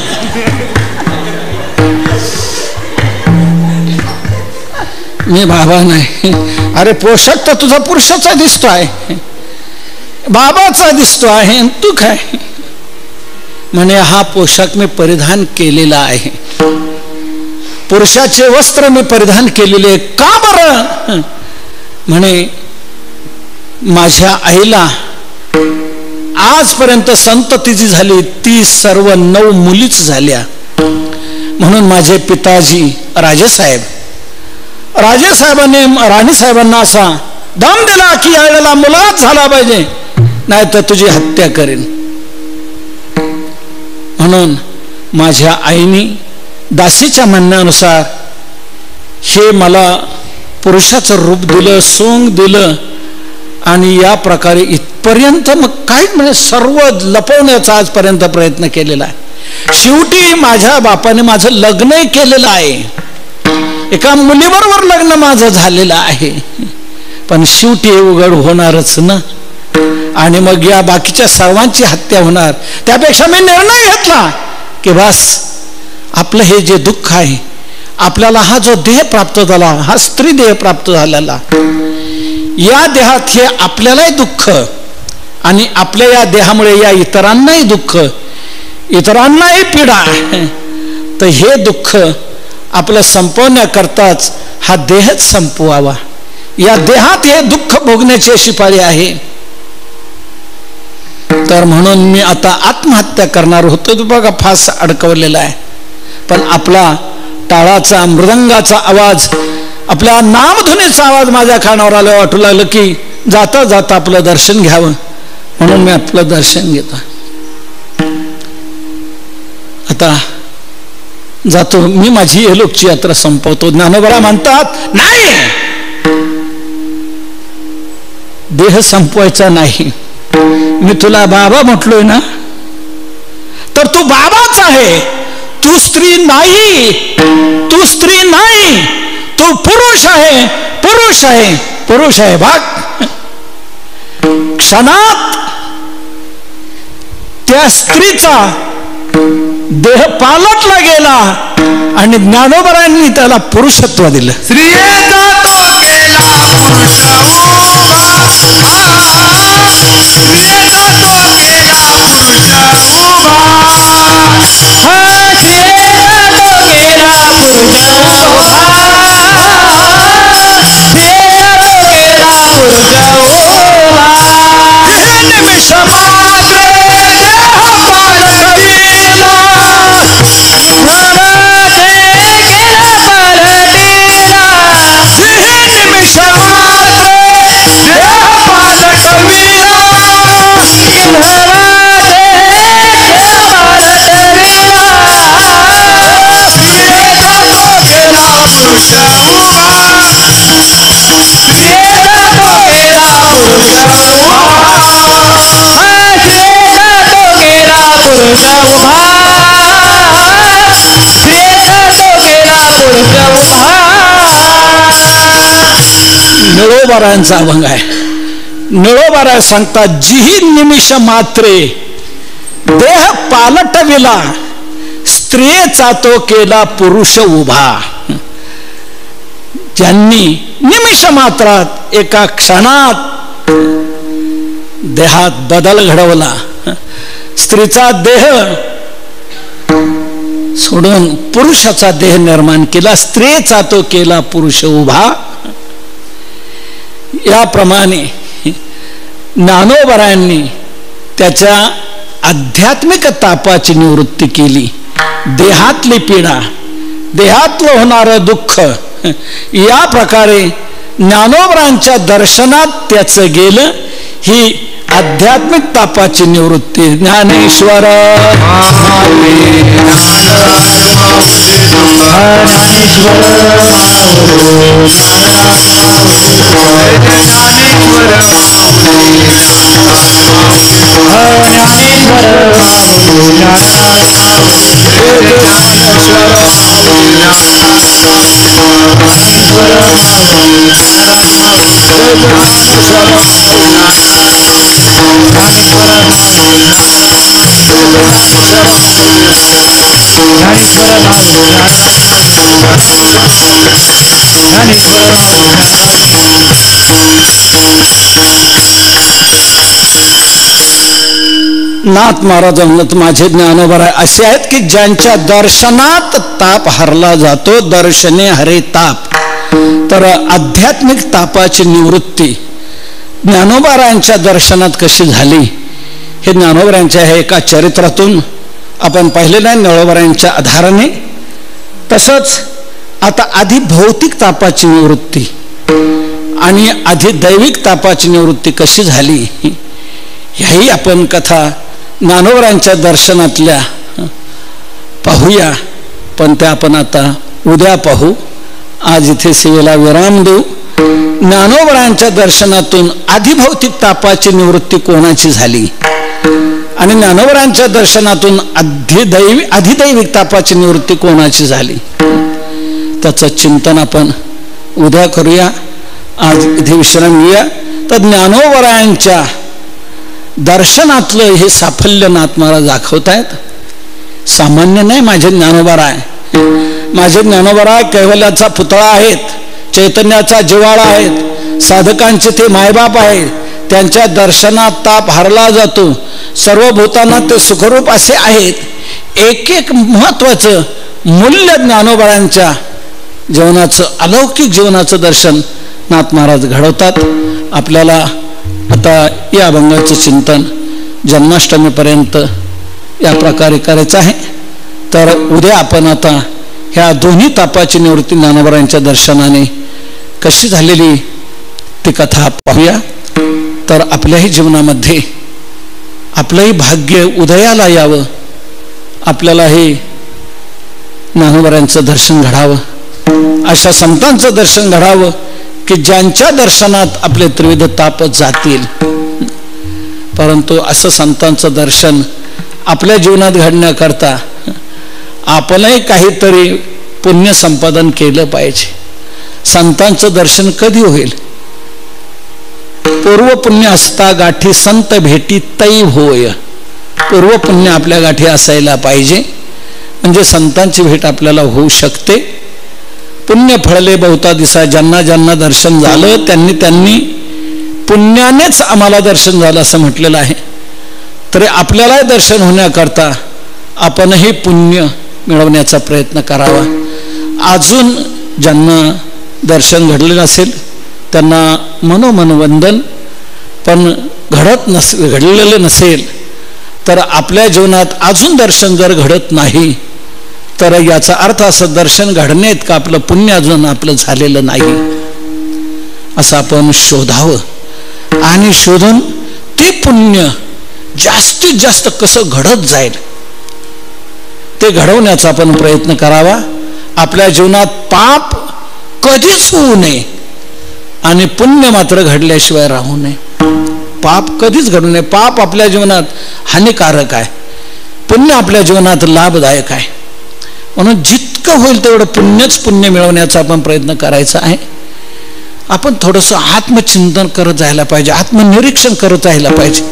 Speaker 1: मी बाबा नाही. अरे पोशाख तर तुझा पुरुषाचा दिसतो आहे, बाबाचा दिसतो आहे, तू काय म्हणे. हा पोशाख मी परिधान केलेला आहे, पुरुषाचे वस्त्र मी परिधान केलेले. का बरं म्हणे, माझ्या आईला आजपर्यंत संतती जी झाली ती सर्व 9 मुलीच झाल्या. म्हणून माझे पिताजी राजेसाहेबांनी राणीसाहेबांना असा दम दिला की यावेळेला मुलाच झाला पाहिजे, नाही तर तुझी हत्या करेन. म्हणून माझ्या आईने दासीच्या म्हणण्यानुसार हे मला पुरुषाचं रूप दिलं, सोंग दिलं आणि या प्रकारे इथपर्यंत मग काय म्हणजे सर्व लपवण्याचा आजपर्यंत प्रयत्न केलेला आहे. शेवटी माझ्या बापाने माझं लग्नही केलेलं आहे, एका मुलीबरोबर लग्न माझं झालेलं आहे, पण शेवटी उघड होणारच ना. आणि मग या बाकीच्या सर्वांची हत्या होणार. त्यापेक्षा मी निर्णय घेतला की बस आपलं हे जे दुःख आहे, आपल्याला हा जो देह प्राप्त झाला, हा स्त्री देह प्राप्त झालेला, या देहात हे आपल्यालाही दुःख आणि आपल्या या देहामुळे या इतरांनाही दुःख, इतरांनाही पीडा, तर हे दुःख आपलं संपवण्याकरताच हा देहच संपवावा. या देहात हे दुःख भोगण्याची अशी पाळी आहे. तर म्हणून मी आता आत्महत्या करणार होतो. तो बघा फास अडकवलेला आहे, पण आपला टाळाचा मृदंगाचा आवाज, आपल्या नामधुनीचा आवाज माझ्या कानावर आला. वाटू लागलं की जाता जाता आपलं दर्शन घ्यावं, म्हणून मी आपलं दर्शन घेतो. आता जातो मी, माझी एलोकची यात्रा संपवतो. ज्ञानोबा म्हणतात नाही, देह संपवायचा नाही. मी तुला बाबा म्हटलोय ना, तर तू बाबाच आहे, तू स्त्री नाही, तू स्त्री नाही, तू पुरुष आहे, पुरुष आहे, पुरुष आहे. भाग क्षणात त्या स्त्रीचा देह पालटला गेला आणि ज्ञानोबरांनी त्याला पुरुषत्व दिलं.
Speaker 2: स्त्रियेचा तो केला पुरुष उभा, स्त्रियेचा तो केला पुरुष उभा,
Speaker 3: स्त्रियेचा तो केला पुरुष उभा, स्त्रियेचा तो केला पुरुष उभा,
Speaker 1: निमिष मात्र निळोबारायांचा अभंग आहे. निळोबाराय सांगतात, जी निमिष मात्रे देह पालटविला, स्त्रियेचा तो केला पुरुष उभा. ज्यांनी निमिष मात्रात एका क्षणात देहात बदल घडवला, स्त्रीचा देह सोडून पुरुषाचा देह निर्माण केला, स्त्रियेचा तो केला पुरुष उभा. याप्रमाणे ज्ञानोबरायांनी त्याच्या आध्यात्मिक तापाची निवृत्ती केली. देहातली पीडा, देहातलं होणारं दुःख, या प्रकारे ज्ञानोबरांच्या दर्शनात त्याचं गेलं. ही आध्यात्मिक तापाची निवृत्ती. ज्ञानेश्वर नाथ महाराज म्हणत, माझे ज्ञानोबा असे आहेत की ज्यांच्या दर्शनात ताप हरला जातो. दर्शने हरे ताप. तर आध्यात्मिक तापाची निवृत्ती ज्ञानोबारायांच्या दर्शनात कशी झाली हे ज्ञानोबारायांच्या एका चरित्रातून आपण पाहिलेलं आहे, निळोबारायांच्या आधाराने. तसंच आता आधी भौतिक तापाची निवृत्ती आणि आधी दैविक तापाची निवृत्ती कशी झाली ह्याही आपण कथा ज्ञानोबारायांच्या दर्शनातल्या पाहूया. पण त्या आपण आता उद्या पाहू. आज इथे सेवेला विराम देऊ. ज्ञानोबारायांच्या दर्शनातून आधिभौतिक तापाची निवृत्ती कोणाची झाली आणि ज्ञानोबारायांच्या दर्शनातून अधिदैविक तापाची निवृत्ती कोणाची झाली, त्याचं चिंतन आपण उद्या करूया. आज इथे विश्राम घेऊया. तर ज्ञानोबारायांच्या दर्शनातलं हे साफल्य नाथ महाराज दाखवत आहेत. सामान्य नाही माझे ज्ञानोबा आहे. माझे ज्ञानोबा कैवल्याचा पुतळा आहेत, चैतन्याचा जिव्हाळा आहेत, साधकांचे ते मायबाप आहेत, त्यांच्या दर्शनात ताप हरला जातो, सर्व भूतांना ते सुखरूप असे आहेत. एक एक महत्वाचं मूल्य ज्ञानोबांच्या जीवनाचं, अलौकिक जीवनाचं दर्शन नाथ महाराज घडवतात. आपल्याला आता या अभंगाचं चिंतन जन्माष्टमीपर्यंत या प्रकारे करायचं आहे. तर उद्या आपण आता ह्या दोन्ही तापाची निवृत्ती ज्ञानोबांच्या दर्शनाने कशी झालेली ती कथा पाहूया. तर आपल्याही जीवनामध्ये आपलंही भाग्य उदयाला यावं, आपल्याला हे ज्ञानोबांचं दर्शन घडावं, अशा संतांचं दर्शन घडावं की ज्यांच्या दर्शनात आपले त्रिविध ताप जातील. परंतु असं संतांचं दर्शन आपल्या जीवनात घडण्याकरता आपणही काहीतरी पुण्य संपादन केलं पाहिजे. संतांचं दर्शन कधी होईल? पूर्व पुण्य असता गाठी संत भेटी तै होय. पूर्व पुण्य आपल्या गाठी असायला पाहिजे, म्हणजे संतांची भेट आपल्याला होऊ शकते. पुण्य फळले बहुता दिसा, ज्यांना ज्यांना दर्शन झालं त्यांनी त्यांनी पुण्यानेच आम्हाला दर्शन झालं असं म्हटलेलं आहे. तरी आपल्याला दर्शन होण्याकरता आपणही पुण्य मिळवण्याचा प्रयत्न करावा. अजून ज्यांना दर्शन घडले नसेल त्यांना मनोमन वंदन. पण घडलेलं नसेल तर आपल्या जीवनात अजून दर्शन जर घडत नाही तर याचा अर्थ असं दर्शन घडणे इतकं आपलं पुण्य अजून आपलं झालेलं नाही असं आपण शोधावं आणि शोधून ते पुण्य जास्तीत जास्त कसं घडत जाईल ते घडवण्याचा आपण प्रयत्न करावा. आपल्या जीवनात पाप कधीच होऊ नये आणि पुण्य मात्र घडल्याशिवाय राहू नये. पाप कधीच घडू नये. पाप आपल्या जीवनात हानिकारक आहे, पुण्य आपल्या जीवनात लाभदायक आहे. म्हणून जितकं होईल तेवढं पुण्य मिळवण्याचा आपण प्रयत्न करायचा आहे. आपण थोडंसं आत्मचिंतन करत जायला पाहिजे, आत्मनिरीक्षण करत राहायला पाहिजे.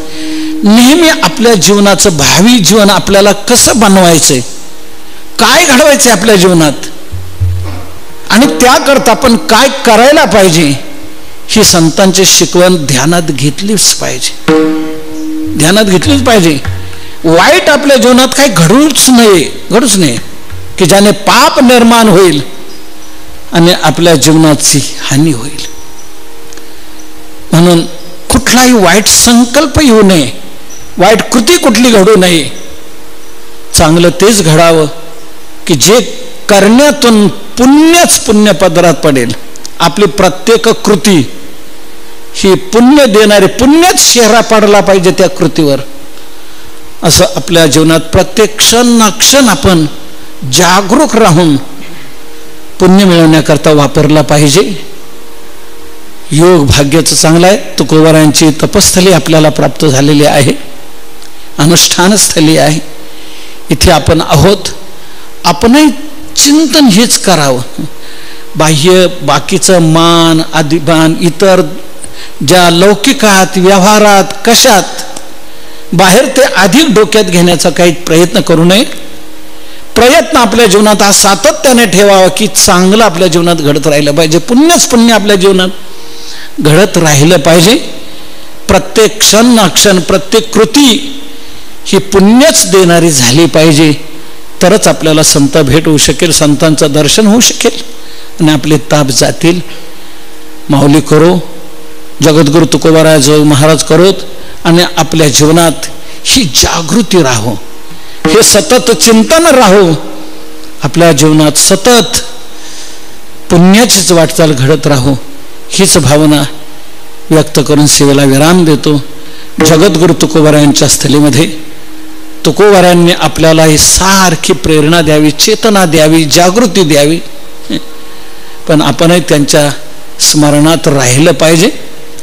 Speaker 1: नेहमी आपल्या जीवनाचं भावी जीवन आपल्याला कसं बनवायचंय, काय घडवायचंय आपल्या जीवनात आणि त्याकरता आपण काय करायला पाहिजे ही संतांची शिकवण ध्यानात घेतलीच पाहिजे. ध्यानात घेतलीच पाहिजे. वाईट आपल्या जीवनात काही घडूच नये की ज्याने पाप निर्माण होईल आणि आपल्या जीवनाची हानी होईल. म्हणून कुठलाही वाईट संकल्प येऊ नये, वाईट कृती कुठली घडू नये. चांगलं तेच घडावं की जे करण्यातून पुण्यच पुण्य पदरात पडेल. आपली प्रत्येक कृती ही पुण्य देणारी, पुण्यच चेहरा पाडला पाहिजे त्या कृतीवर. असं आपल्या जीवनात प्रत्येक क्षण ना क्षण आपण जागरूक राहून पुण्य मिळवण्याकरता वापरला पाहिजे. योग भाग्याचं चांगलं आहे. तुकोबारायांची तपस्थली आपल्याला प्राप्त झालेली आहे, अनुष्ठानस्थली आहे. इथे आपण आहोत. आपणही चिंतन हेच करावं. बाकीचं मान अभिमान इतर ज्या लौकिकात व्यवहारात कशात बाहेर ते अधिक डोक्यात घेण्याचा काही प्रयत्न करू नये. प्रयत्न आपल्या जीवनात हा सातत्याने ठेवावा की चांगलं आपल्या जीवनात घडत राहिलं पाहिजे. पुण्यच पुण्य आपल्या जीवनात घडत राहिलं पाहिजे. प्रत्येक क्षण ना क्षण प्रत्येक कृती ही पुण्यच देणारी झाली पाहिजे. तरच आपल्याला संत भेट होऊ शकेल, संतांचं दर्शन होऊ शकेल आणि आपले ताप जातील. माऊली करो, जगद्गुरु तुकोबाराज महाराज करोत आणि आपल्या जीवनात ही जागृती राहो, हे सतत चिंतन राहो. आपल्या जीवनात सतत पुण्याचीच वाटचाल घडत राहो हीच भावना व्यक्त करून सेवेला विराम देतो. जगद्गुरु तुकोबारायांच्या स्थलीमध्ये तुकोबारायांनी आपल्याला ही सारखी प्रेरणा द्यावी, चेतना द्यावी, जागृती द्यावी. पण आपणही त्यांच्या स्मरणात राहिलं पाहिजे.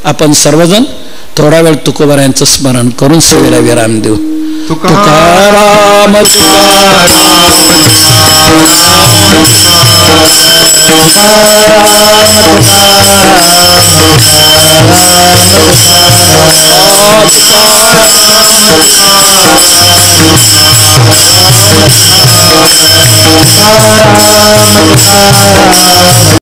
Speaker 1: आपण सर्वजण थोडा वेळ तुकोबारायांचं स्मरण करून सेवेला विराम देऊ. तुकाराम तुकाराम
Speaker 3: राम